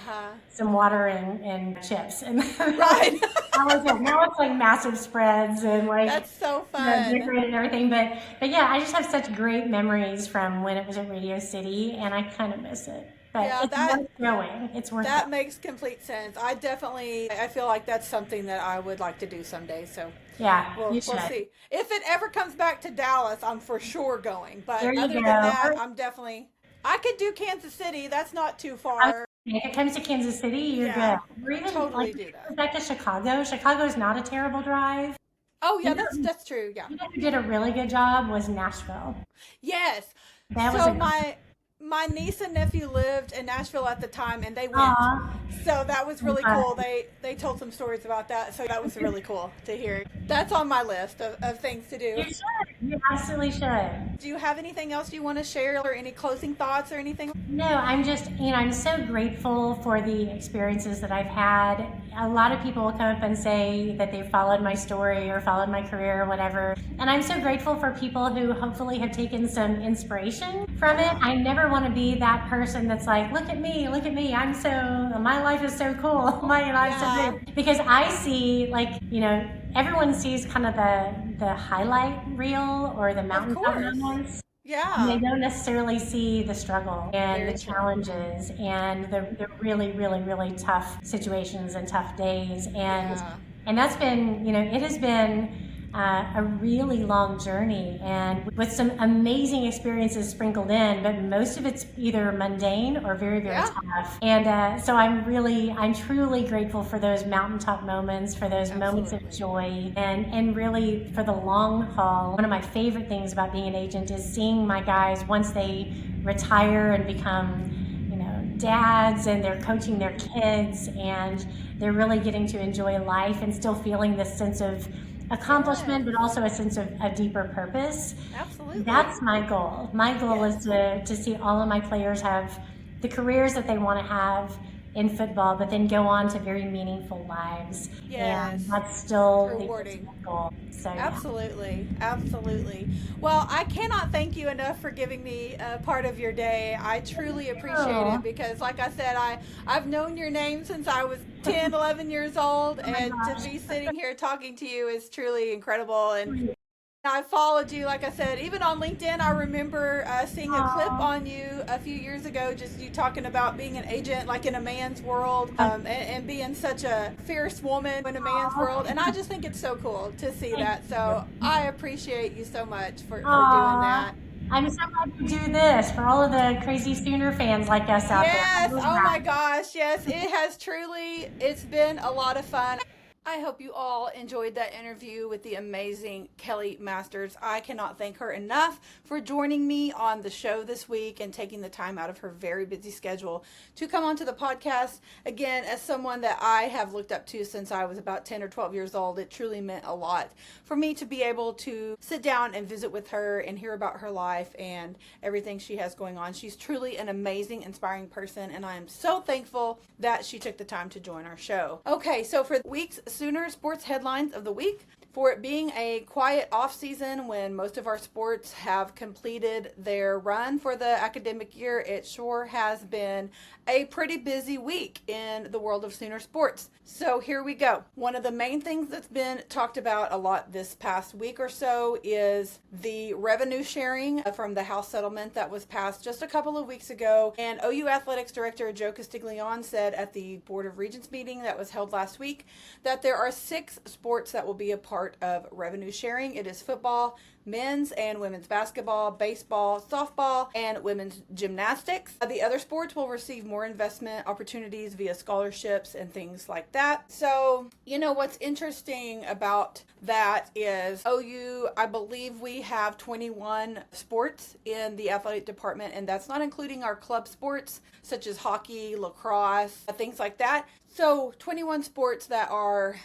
some water and chips. And right. That was it. Now it's like massive spreads and like that's so fun. Decorated and everything. But yeah, I just have such great memories from when it was at Radio City, and I kind of miss it. But it's worth going. It's worth it. That makes complete sense. I feel like that's something that I would like to do someday. So yeah, we'll see. If it ever comes back to Dallas, I'm for sure going. But other than that, I could do Kansas City. That's not too far. If it comes to Kansas City, you're good. Or even totally do that. Back to Chicago. Chicago's not a terrible drive. Oh yeah, that's true. Yeah. Who did a really good job was Nashville. Yes. That was my niece and nephew lived in Nashville at the time, and they went. Aww. So that was really cool. They told some stories about that, so that was really cool to hear. That's on my list of things to do. You should. You absolutely should. Do you have anything else you want to share, or any closing thoughts or anything? No, I'm just, I'm so grateful for the experiences that I've had. A lot of people will come up and say that they've followed my story or followed my career or whatever. And I'm so grateful for people who hopefully have taken some inspiration from it. I never want to be that person that's like, look at me, my life is so cool. My life's so good. Because I see, like, everyone sees kind of the highlight reel or the mountaintop moments. Yeah. And they don't necessarily see the struggle and the challenges and the really, really, really tough situations and tough days. And that's been, it has been a really long journey, and with some amazing experiences sprinkled in, but most of it's either mundane or very, very tough. And so I'm truly grateful for those mountaintop moments, for those moments of joy, and really for the long haul. One of my favorite things about being an agent is seeing my guys, once they retire and become dads, and they're coaching their kids, and they're really getting to enjoy life and still feeling this sense of accomplishment, but also a sense of a deeper purpose. Absolutely. That's my goal. My goal is to see all of my players have the careers that they want to have, in football, but then go on to very meaningful lives. Yes. And that's still the Rewarding. ultimate goal. So, yeah. Absolutely. Absolutely. Well, I cannot thank you enough for giving me a part of your day. I truly appreciate it because, like I said, I've known your name since I was 10, 11 years old, Oh my and to gosh. be sitting here talking to you is truly incredible. And I followed you, like I said, even on LinkedIn. I remember seeing a clip Aw. on you a few years ago, just you talking about being an agent, like in a man's world, and being such a fierce woman in a man's world. And I just think it's so cool to see Thank that. So you. I appreciate you so much for doing Aw. that. I'm so glad you do this for all of the crazy Sooner fans like us out there. I Yes. love Oh my that. gosh. Yes. It has truly, it's been a lot of fun. I hope you all enjoyed that interview with the amazing Kelli Masters. I cannot thank her enough for joining me on the show this week and taking the time out of her very busy schedule to come onto the podcast. Again, as someone that I have looked up to since I was about 10 or 12 years old, it truly meant a lot for me to be able to sit down and visit with her and hear about her life and everything she has going on. She's truly an amazing, inspiring person, and I am so thankful that she took the time to join our show. Okay, so for week's Sooner sports headlines of the week, for it being a quiet off season when most of our sports have completed their run for the academic year, it sure has been a pretty busy week in the world of Sooner sports. So here we go. One of the main things that's been talked about a lot this past week or so is the revenue sharing from the House settlement that was passed just a couple of weeks ago. And OU Athletics Director Joe Castiglione said at the Board of Regents meeting that was held last week that there are 6 sports that will be a part of revenue sharing. It is football, men's and women's basketball, baseball, softball, and women's gymnastics. The other sports will receive more investment opportunities via scholarships and things like that. So, what's interesting about that is OU, I believe we have 21 sports in the athletic department, and that's not including our club sports such as hockey, lacrosse, things like that. So 21 sports that are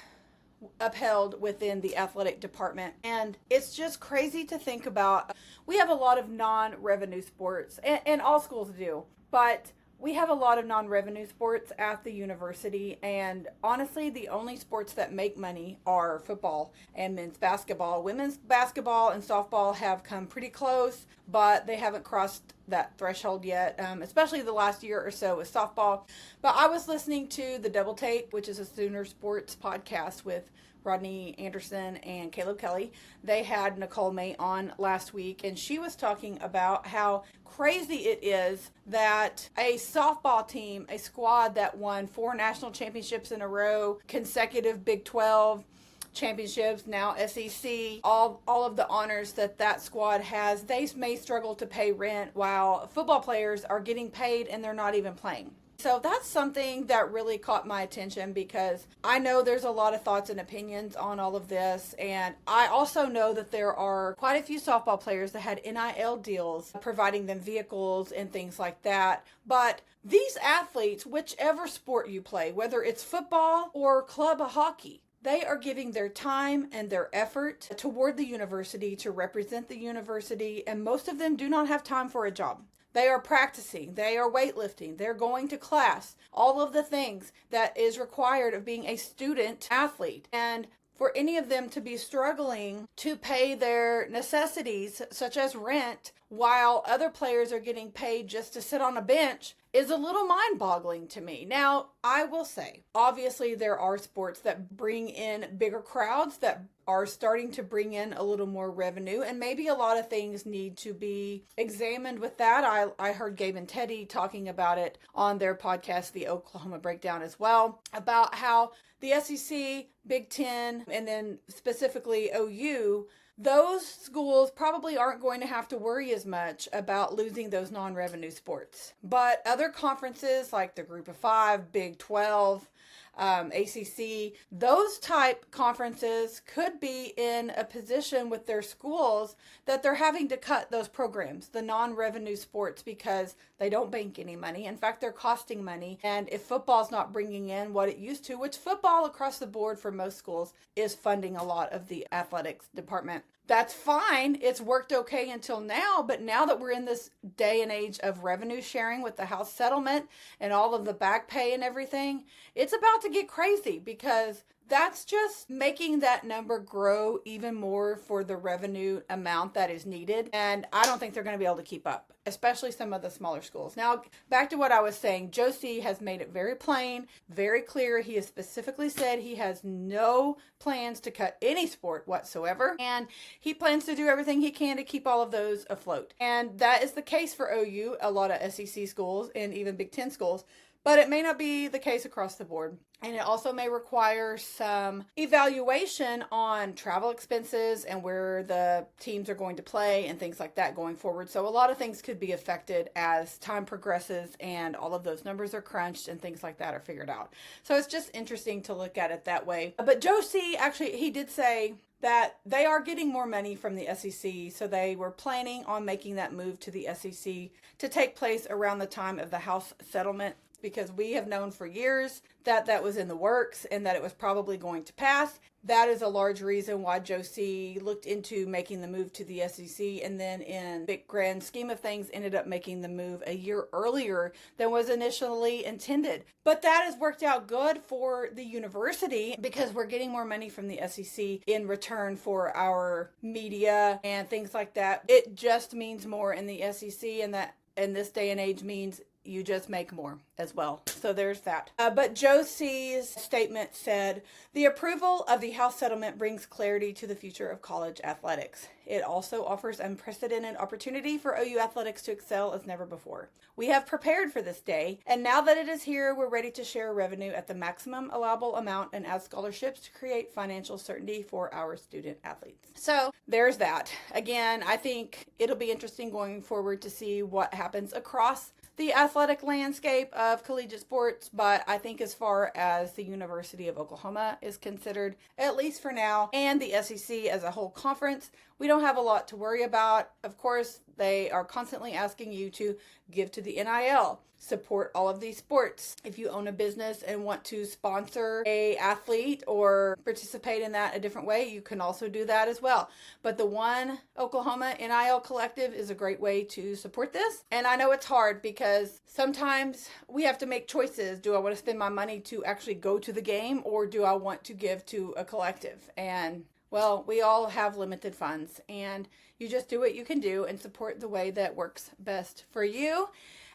upheld within the athletic department. And it's just crazy to think about. We have a lot of non-revenue sports, and all schools do, but we have a lot of non-revenue sports at the university, and honestly, the only sports that make money are football and men's basketball. Women's basketball and softball have come pretty close, but they haven't crossed that threshold yet, especially the last year or so with softball. But I was listening to the Double Take, which is a Sooner Sports podcast with Rodney Anderson and Caleb Kelly. They had Nicole May on last week, and she was talking about how crazy it is that a softball team, a squad that won 4 national championships in a row, consecutive Big 12 championships, now SEC, all of the honors that squad has, they may struggle to pay rent while football players are getting paid and they're not even playing. So that's something that really caught my attention because I know there's a lot of thoughts and opinions on all of this. And I also know that there are quite a few softball players that had NIL deals providing them vehicles and things like that. But these athletes, whichever sport you play, whether it's football or club hockey, they are giving their time and their effort toward the university to represent the university. And most of them do not have time for a job. They are practicing, they are weightlifting, they're going to class, all of the things that is required of being a student athlete. And for any of them to be struggling to pay their necessities, such as rent, while other players are getting paid just to sit on a bench, is a little mind-boggling to me. Now, I will say, obviously there are sports that bring in bigger crowds, that are starting to bring in a little more revenue, and maybe a lot of things need to be examined with that. I heard Gabe and Teddy talking about it on their podcast, The Oklahoma Breakdown, as well, about how the SEC, Big Ten, and then specifically OU, those schools probably aren't going to have to worry as much about losing those non-revenue sports. But other conferences like the Group of Five, Big 12, ACC, those type conferences could be in a position with their schools that they're having to cut those programs, the non-revenue sports, because they don't bank any money. In fact, they're costing money. And if football's not bringing in what it used to, which football across the board for most schools is funding a lot of the athletics department. That's fine. It's worked okay until now, but now that we're in this day and age of revenue sharing with the House settlement and all of the back pay and everything, it's about to get crazy, because that's just making that number grow even more for the revenue amount that is needed. And I don't think they're going to be able to keep up, especially some of the smaller schools. Now, back to what I was saying, Joe C. has made it very plain, very clear. He has specifically said he has no plans to cut any sport whatsoever. And he plans to do everything he can to keep all of those afloat. And that is the case for OU, a lot of SEC schools, and even Big Ten schools. But it may not be the case across the board. And it also may require some evaluation on travel expenses and where the teams are going to play and things like that going forward. So a lot of things could be affected as time progresses and all of those numbers are crunched and things like that are figured out. So it's just interesting to look at it that way. But Joe C., actually, he did say that they are getting more money from the SEC, so they were planning on making that move to the SEC to take place around the time of the House settlement, because we have known for years that that was in the works and that it was probably going to pass. That is a large reason why Joe C. looked into making the move to the SEC, and then in big grand scheme of things ended up making the move a year earlier than was initially intended. But that has worked out good for the university, because we're getting more money from the SEC in return for our media and things like that. It just means more in the SEC, and that in this day and age means you just make more as well. So there's that. But Joe C.'s statement said, the approval of the House settlement brings clarity to the future of college athletics. It also offers unprecedented opportunity for OU athletics to excel as never before. We have prepared for this day, and now that it is here, we're ready to share revenue at the maximum allowable amount and add scholarships to create financial certainty for our student athletes. So there's that. Again, I think it'll be interesting going forward to see what happens across the athletic landscape of collegiate sports, but I think as far as the University of Oklahoma is considered, at least for now, and the SEC as a whole conference, we don't have a lot to worry about. Of course, they are constantly asking you to give to the NIL, support all of these sports. If you own a business and want to sponsor a athlete or participate in that a different way, you can also do that as well. But the One Oklahoma NIL Collective is a great way to support this. And I know it's hard because sometimes we have to make choices. Do I want to spend my money to actually go to the game, or do I want to give to a collective? And well, we all have limited funds, and you just do what you can do and support the way that works best for you.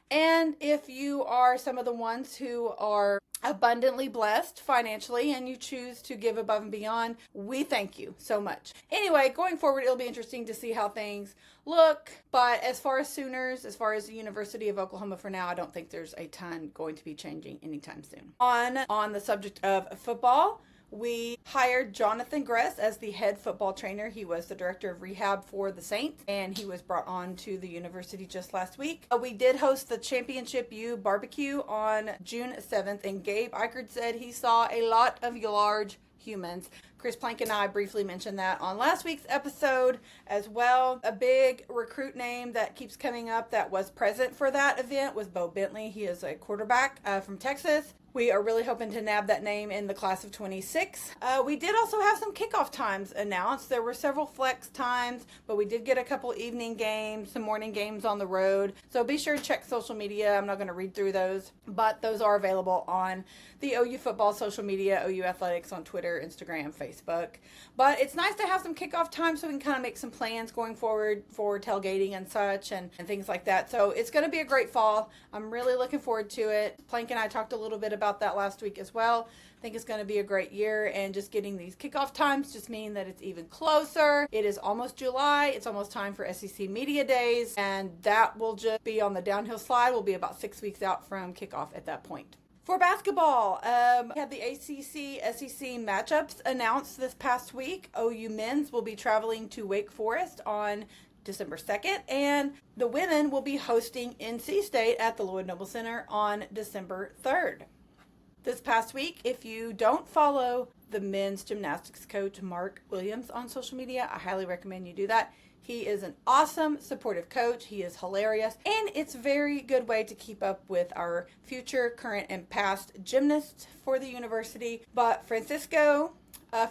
And if you are some of the ones who are abundantly blessed financially and you choose to give above and beyond, we thank you so much. Anyway, going forward, it'll be interesting to see how things look. But as far as Sooners, as far as the University of Oklahoma for now, I don't think there's a ton going to be changing anytime soon. On the subject of football, we hired Jonathan Gress as the head football trainer. He was the director of rehab for the Saints, and he was brought on to the university just last week. We did host the Championship U barbecue on June 7th, and Gabe Eichert said he saw a lot of large humans. Chris Plank and I briefly mentioned that on last week's episode as well. A big recruit name that keeps coming up that was present for that event was Bo Bentley. He is a quarterback from Texas. We are really hoping to nab that name in the class of 26. We did also have some kickoff times announced. There were several flex times, but we did get a couple evening games, some morning games on the road. So be sure to check social media. I'm not going to read through those, but those are available on the OU football social media, OU Athletics on Twitter, Instagram, Facebook. But it's nice to have some kickoff time so we can kind of make some plans going forward for tailgating and such and things like that. So it's going to be a great fall. I'm really looking forward to it. Plank and I talked a little bit about that last week as well. I think it's going to be a great year, and just getting these kickoff times just mean that it's even closer. It is almost July. It's almost time for SEC Media Days, and that will just be on the downhill slide. We'll be about 6 weeks out from kickoff at that point. For basketball, we had the ACC-SEC matchups announced this past week. OU men's will be traveling to Wake Forest on December 2nd, and the women will be hosting NC State at the Lloyd Noble Center on December 3rd. This past week, if you don't follow the men's gymnastics coach, Mark Williams, on social media, I highly recommend you do that. He is an awesome, supportive coach. He is hilarious. And it's a very good way to keep up with our future, current, and past gymnasts for the university. But Francisco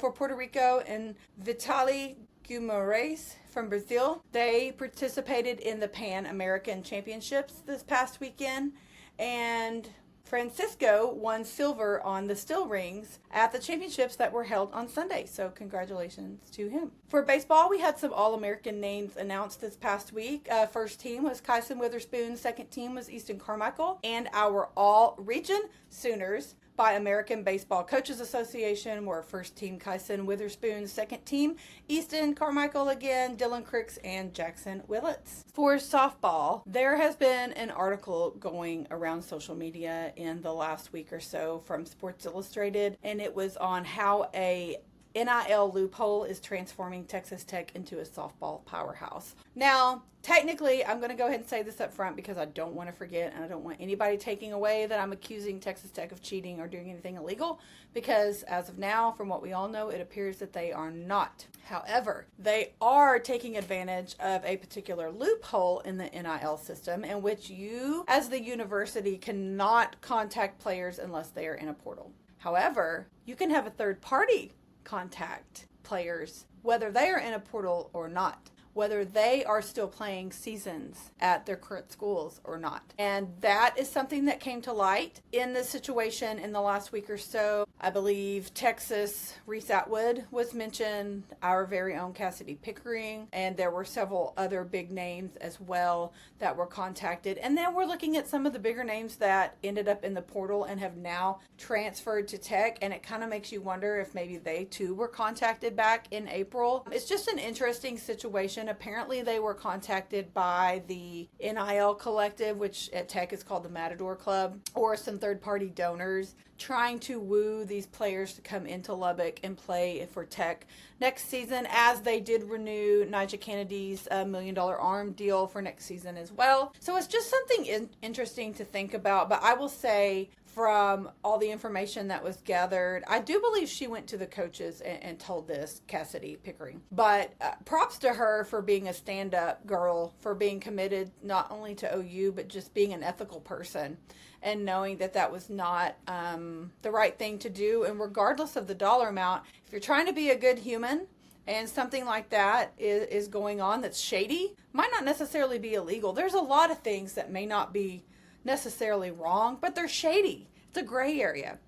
for Puerto Rico and Vitaly Guimarães from Brazil, they participated in the Pan American Championships this past weekend. And Francisco won silver on the still rings at the championships that were held on Sunday. So congratulations to him. For baseball, we had some All-American names announced this past week. First team was Kyson Witherspoon. Second team was Easton Carmichael. And our All-Region Sooners by American Baseball Coaches Association were first team Kyson Witherspoon, second team Easton Carmichael again, Dylan Cricks, and Jackson Willits. For softball, there has been an article going around social media in the last week or so from Sports Illustrated, and it was on how a NIL loophole is transforming Texas Tech into a softball powerhouse. Now, technically, I'm going to go ahead and say this up front because I don't want to forget, and I don't want anybody taking away that I'm accusing Texas Tech of cheating or doing anything illegal, because as of now, from what we all know, it appears that they are not. However, they are taking advantage of a particular loophole in the NIL system in which you, as the university, cannot contact players unless they are in a portal. However, you can have a third party contact players, whether they are in a portal or not, whether they are still playing seasons at their current schools or not. And that is something that came to light in this situation in the last week or so. I believe Texas, Reese Atwood was mentioned, our very own Cassidy Pickering, and there were several other big names as well that were contacted. And then we're looking at some of the bigger names that ended up in the portal and have now transferred to Tech, and it kind of makes you wonder if maybe they too were contacted back in April. It's just an interesting situation. Apparently they were contacted by the NIL collective, which at Tech is called the Matador Club, or some third-party donors trying to woo these players to come into Lubbock and play for Tech next season, as they did renew Nyjah Kennedy's $1 million arm deal for next season as well. So it's just something interesting to think about. But I will say, from all the information that was gathered, I do believe she went to the coaches and told this, Cassidy Pickering. But props to her for being a stand-up girl, for being committed not only to OU, but just being an ethical person and knowing that that was not the right thing to do. And regardless of the dollar amount, if you're trying to be a good human and something like that is going on that's shady, might not necessarily be illegal. There's a lot of things that may not be necessarily wrong, but they're shady. It's a gray area.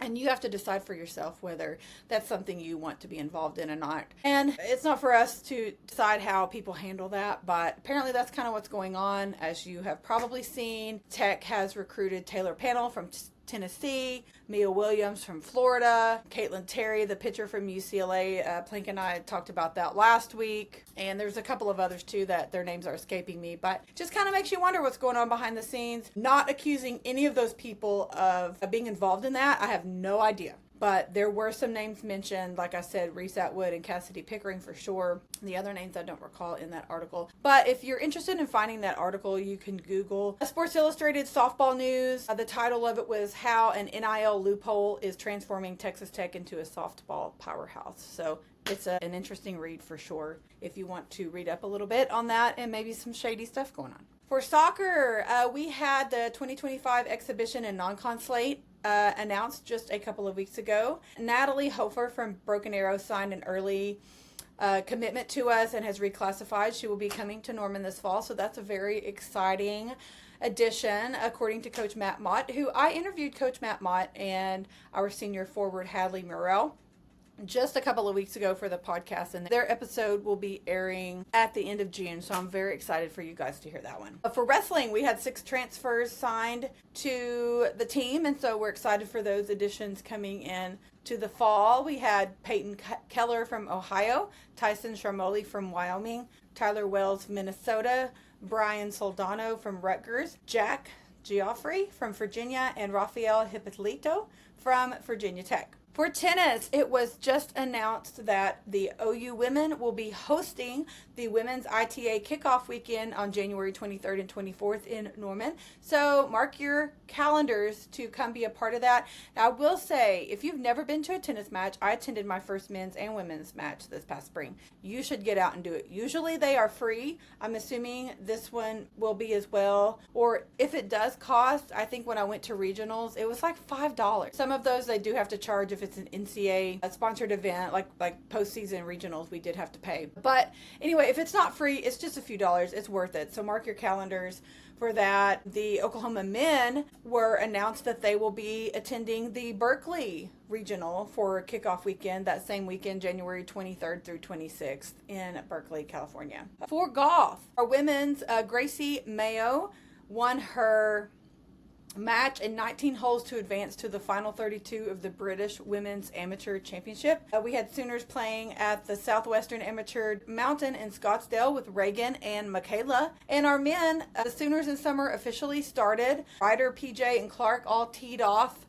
And you have to decide for yourself whether that's something you want to be involved in or not. And it's not for us to decide how people handle that, but apparently that's kind of what's going on. As you have probably seen, Tech has recruited Taylor Pannell from Tennessee, Mia Williams from Florida, Caitlin Terry, the pitcher from UCLA. Plank and I talked about that last week. And there's a couple of others too that their names are escaping me, but just kind of makes you wonder what's going on behind the scenes. Not accusing any of those people of being involved in that. I have no idea. But there were some names mentioned, like I said, Reese Atwood and Cassidy Pickering for sure. The other names I don't recall in that article. But if you're interested in finding that article, you can Google Sports Illustrated softball news. The title of it was How an NIL Loophole is Transforming Texas Tech into a Softball Powerhouse. So it's an interesting read for sure if you want to read up a little bit on that and maybe some shady stuff going on. For soccer, we had the 2025 exhibition and non-con slate announced just a couple of weeks ago. Natalie Hofer from Broken Arrow signed an early commitment to us and has reclassified. She will be coming to Norman this fall, so that's a very exciting addition, according to Coach Matt Mott, who I interviewed Coach Matt Mott and our senior forward Hadley Morrell just a couple of weeks ago for the podcast, and their episode will be airing at the end of June, so I'm very excited for you guys to hear that one. But for wrestling, we had 6 transfers signed to the team, and so we're excited for those additions coming in to the fall. We had Peyton Keller from Ohio, Tyson Sharmoli from Wyoming, Tyler Wells, Minnesota, Brian Soldano from Rutgers, Jack Geoffrey from Virginia, and Rafael Hippolito from Virginia Tech. For tennis, it was just announced that the OU women will be hosting the Women's ITA Kickoff Weekend on January 23rd and 24th in Norman. So mark your calendars to come be a part of that. Now, I will say, if you've never been to a tennis match, I attended my first men's and women's match this past spring. You should get out and do it. Usually they are free. I'm assuming this one will be as well. Or if it does cost, I think when I went to regionals, it was like $5. Some of those they do have to charge if it's an NCAA sponsored event, like postseason regionals, we did have to pay. But anyway, if it's not free, it's just a few dollars. It's worth it. So mark your calendars for that. The Oklahoma men were announced that they will be attending the Berkeley Regional for kickoff weekend, that same weekend, January 23rd through 26th in Berkeley, California. For golf, our women's Gracie Mayo won her match in 19 holes to advance to the final 32 of the British Women's Amateur Championship. We had Sooners playing at the Southwestern Amateur Mountain in Scottsdale with Reagan and Michaela. And our men, the Sooners in summer officially started. Ryder, PJ, and Clark all teed off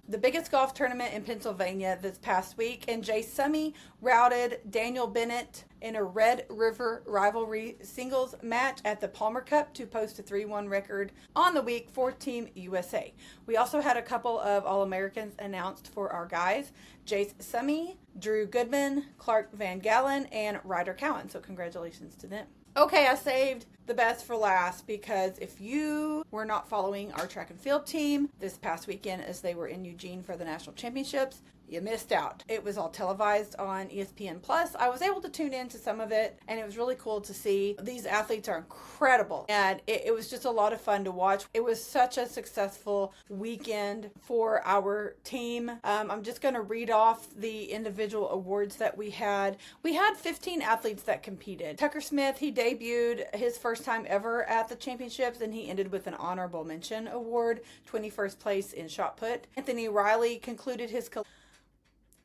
the biggest golf tournament in Pennsylvania this past week, and Jay Summey routed Daniel Bennett in a Red River rivalry singles match at the Palmer Cup to post a 3-1 record on the week for Team USA. We also had a couple of All-Americans announced for our guys: Jace Summey, Drew Goodman, Clark Van Gallen, and Ryder Cowan. So congratulations to them. Okay, I saved the best for last because if you were not following our track and field team this past weekend as they were in Eugene for the national championships, you missed out. It was all televised on ESPN Plus. I was able to tune in to some of it, and it was really cool to see. These athletes are incredible, and it was just a lot of fun to watch. It was such a successful weekend for our team. I'm just going to read off the individual awards that we had. We had 15 athletes that competed. Tucker Smith, he debuted his first time ever at the championships, and he ended with an honorable mention award, 21st place in shot put. Anthony Riley concluded his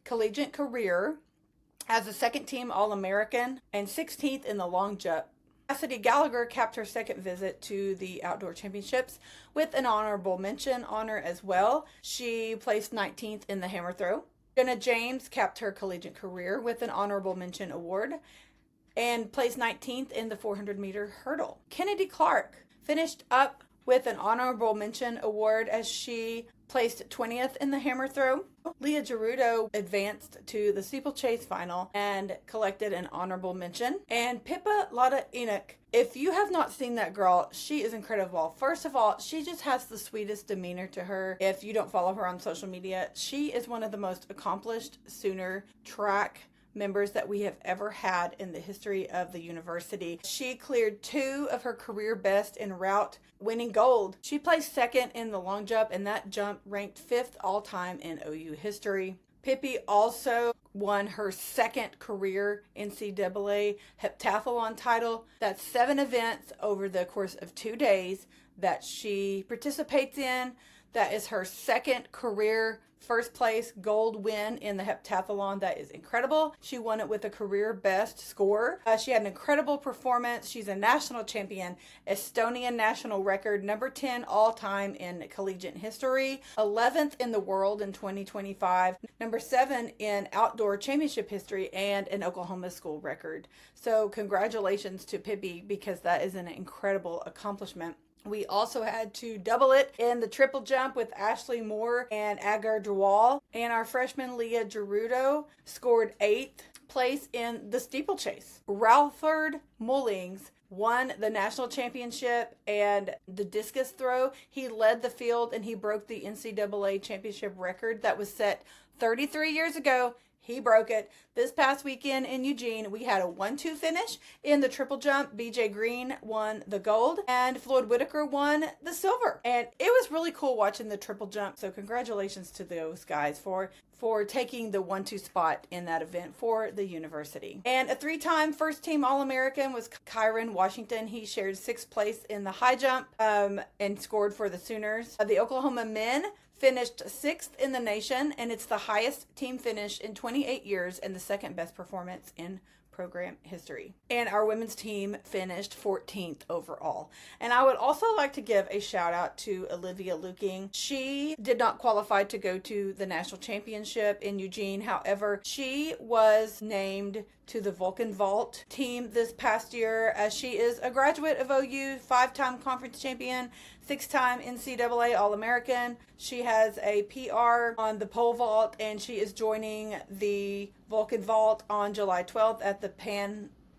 collegiate career as a second team All-American and 16th in the long jump. Cassidy Gallagher capped her second visit to the outdoor championships with an honorable mention honor as well. She placed 19th in the hammer throw. Jenna James capped her collegiate career with an honorable mention award and placed 19th in the 400-meter hurdle. Kennedy Clark finished up with an honorable mention award as she placed 20th in the hammer throw. Leah Gerudo advanced to the steeplechase final and collected an honorable mention. And Pippa Lotta Enoch, if you have not seen that girl, she is incredible. First of all, she just has the sweetest demeanor to her. If you don't follow her on social media, she is one of the most accomplished Sooner track members that we have ever had in the history of the university. She cleared 2 of her career best en route, winning gold. She placed second in the long jump, and that jump ranked 5th all-time in OU history. Pippi also won her second career NCAA heptathlon title. That's 7 events over the course of 2 days that she participates in. That is her second career first place gold win in the heptathlon. That is incredible. She won it with a career best score. She had an incredible performance. She's a national champion, Estonian national record, number 10 all time in collegiate history, 11th in the world in 2025, number 7 in outdoor championship history, and an Oklahoma school record. So congratulations to Pippi, because that is an incredible accomplishment. We also had to double it in the triple jump with Ashley Moore and Agar Dwal. And our freshman Leah Gerudo scored 8th place in the steeplechase. Ralford Mullings won the national championship and the discus throw. He led the field and he broke the NCAA championship record that was set 33 years ago. He broke it. This past weekend in Eugene, we had a 1-2 finish in the triple jump. BJ Green won the gold and Floyd Whitaker won the silver. And it was really cool watching the triple jump. So congratulations to those guys for taking the 1-2 spot in that event for the university. And a 3-time first team All-American was Kyron Washington. He shared 6th place in the high jump and scored for the Sooners. The Oklahoma men finished 6th in the nation, and it's the highest team finish in 28 years and the second best performance in program history. And our women's team finished 14th overall. And I would also like to give a shout out to Olivia Luking. She did not qualify to go to the national championship in Eugene. However, she was named to the Vulcan Vault team this past year, as she is a graduate of OU, 5-time conference champion, 6-time NCAA All-American. She has a PR on the pole vault, and she is joining the Vulcan Vault on July 12th at the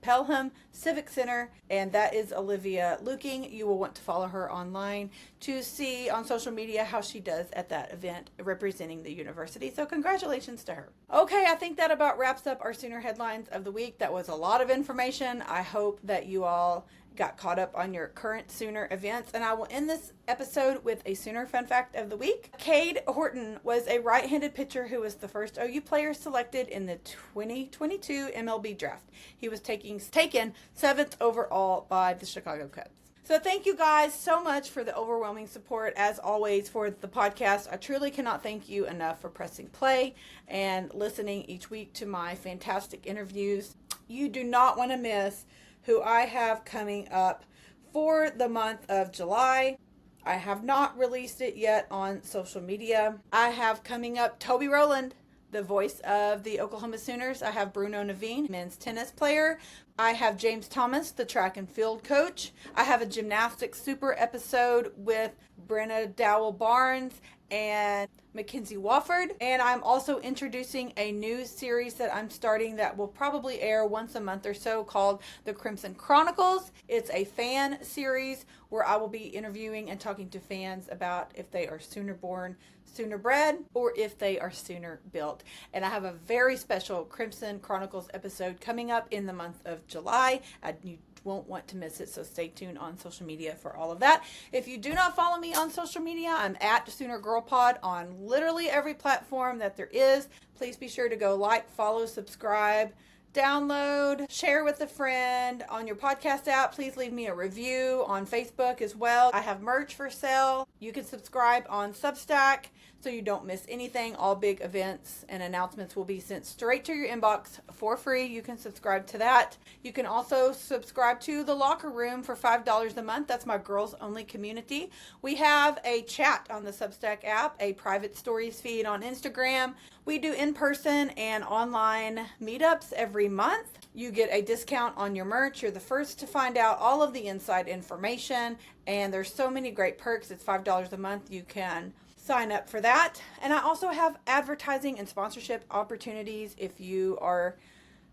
Pelham Civic Center, and that is Olivia Luking. You will want to follow her online to see on social media how she does at that event representing the university. So congratulations to her. Okay, I think that about wraps up our Sooner headlines of the week. That was a lot of information. I hope that you all got caught up on your current Sooner events, and I will end this episode with a Sooner fun fact of the week. Cade Horton was a right-handed pitcher who was the first OU player selected in the 2022 MLB draft. He was taken 7th overall by the Chicago Cubs. So thank you guys so much for the overwhelming support, as always, for the podcast. I truly cannot thank you enough for pressing play and listening each week to my fantastic interviews. You do not want to miss who I have coming up for the month of July. I have not released it yet on social media. I have coming up Toby Rowland, the voice of the Oklahoma Sooners. I have Bruno Naveen, men's tennis player. I have James Thomas, the track and field coach. I have a gymnastics super episode with Brenna Dowell-Barnes and Mackenzie Wofford. And I'm also introducing a new series that I'm starting that will probably air once a month or so, called The Crimson Chronicles. It's a fan series where I will be interviewing and talking to fans about if they are Sooner born, Sooner bred, or if they are Sooner built. And I have a very special Crimson Chronicles episode coming up in the month of July. You won't want to miss it, so stay tuned on social media for all of that. If you do not follow me on social media, I'm at Sooner Girl Pod on literally every platform that there is. Please be sure to go like, follow, subscribe, download, share with a friend on your podcast app. Please leave me a review on Facebook as well. I have merch for sale. You can subscribe on Substack so you don't miss anything. All big events and announcements will be sent straight to your inbox for free. You can subscribe to that. You can also subscribe to The Locker Room for $5 a month. That's my girls only community. We have a chat on the Substack app, a private stories feed on Instagram. We do in-person and online meetups every month. You get a discount on your merch. You're the first to find out all of the inside information, and there's so many great perks. It's $5 a month. You can sign up for that. And I also have advertising and sponsorship opportunities if you are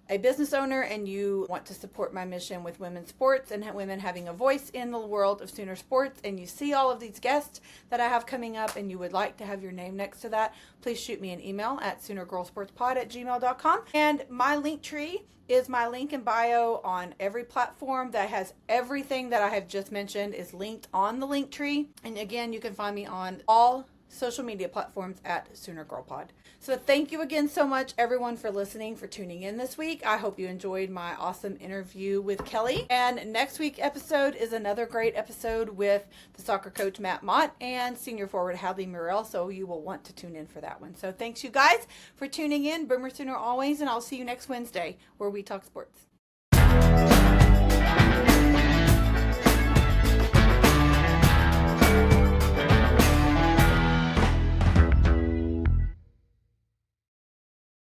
a business owner and you want to support my mission with women's sports and women having a voice in the world of Sooner sports, and you see all of these guests that I have coming up and you would like to have your name next to that, please shoot me an email at SoonerGirlSportsPod@gmail.com. And my link tree is my link in bio on every platform that has everything that I have just mentioned is linked on the link tree. And again, you can find me on all social media platforms at Sooner Girl Pod. So thank you again so much, everyone, for listening, for tuning in this week. I hope you enjoyed my awesome interview with Kelli. And next week's episode is another great episode with the soccer coach Matt Mott and senior forward Hadley Murrell. So you will want to tune in for that one. So thanks you guys for tuning in. Boomer Sooner always, and I'll see you next Wednesday where we talk sports.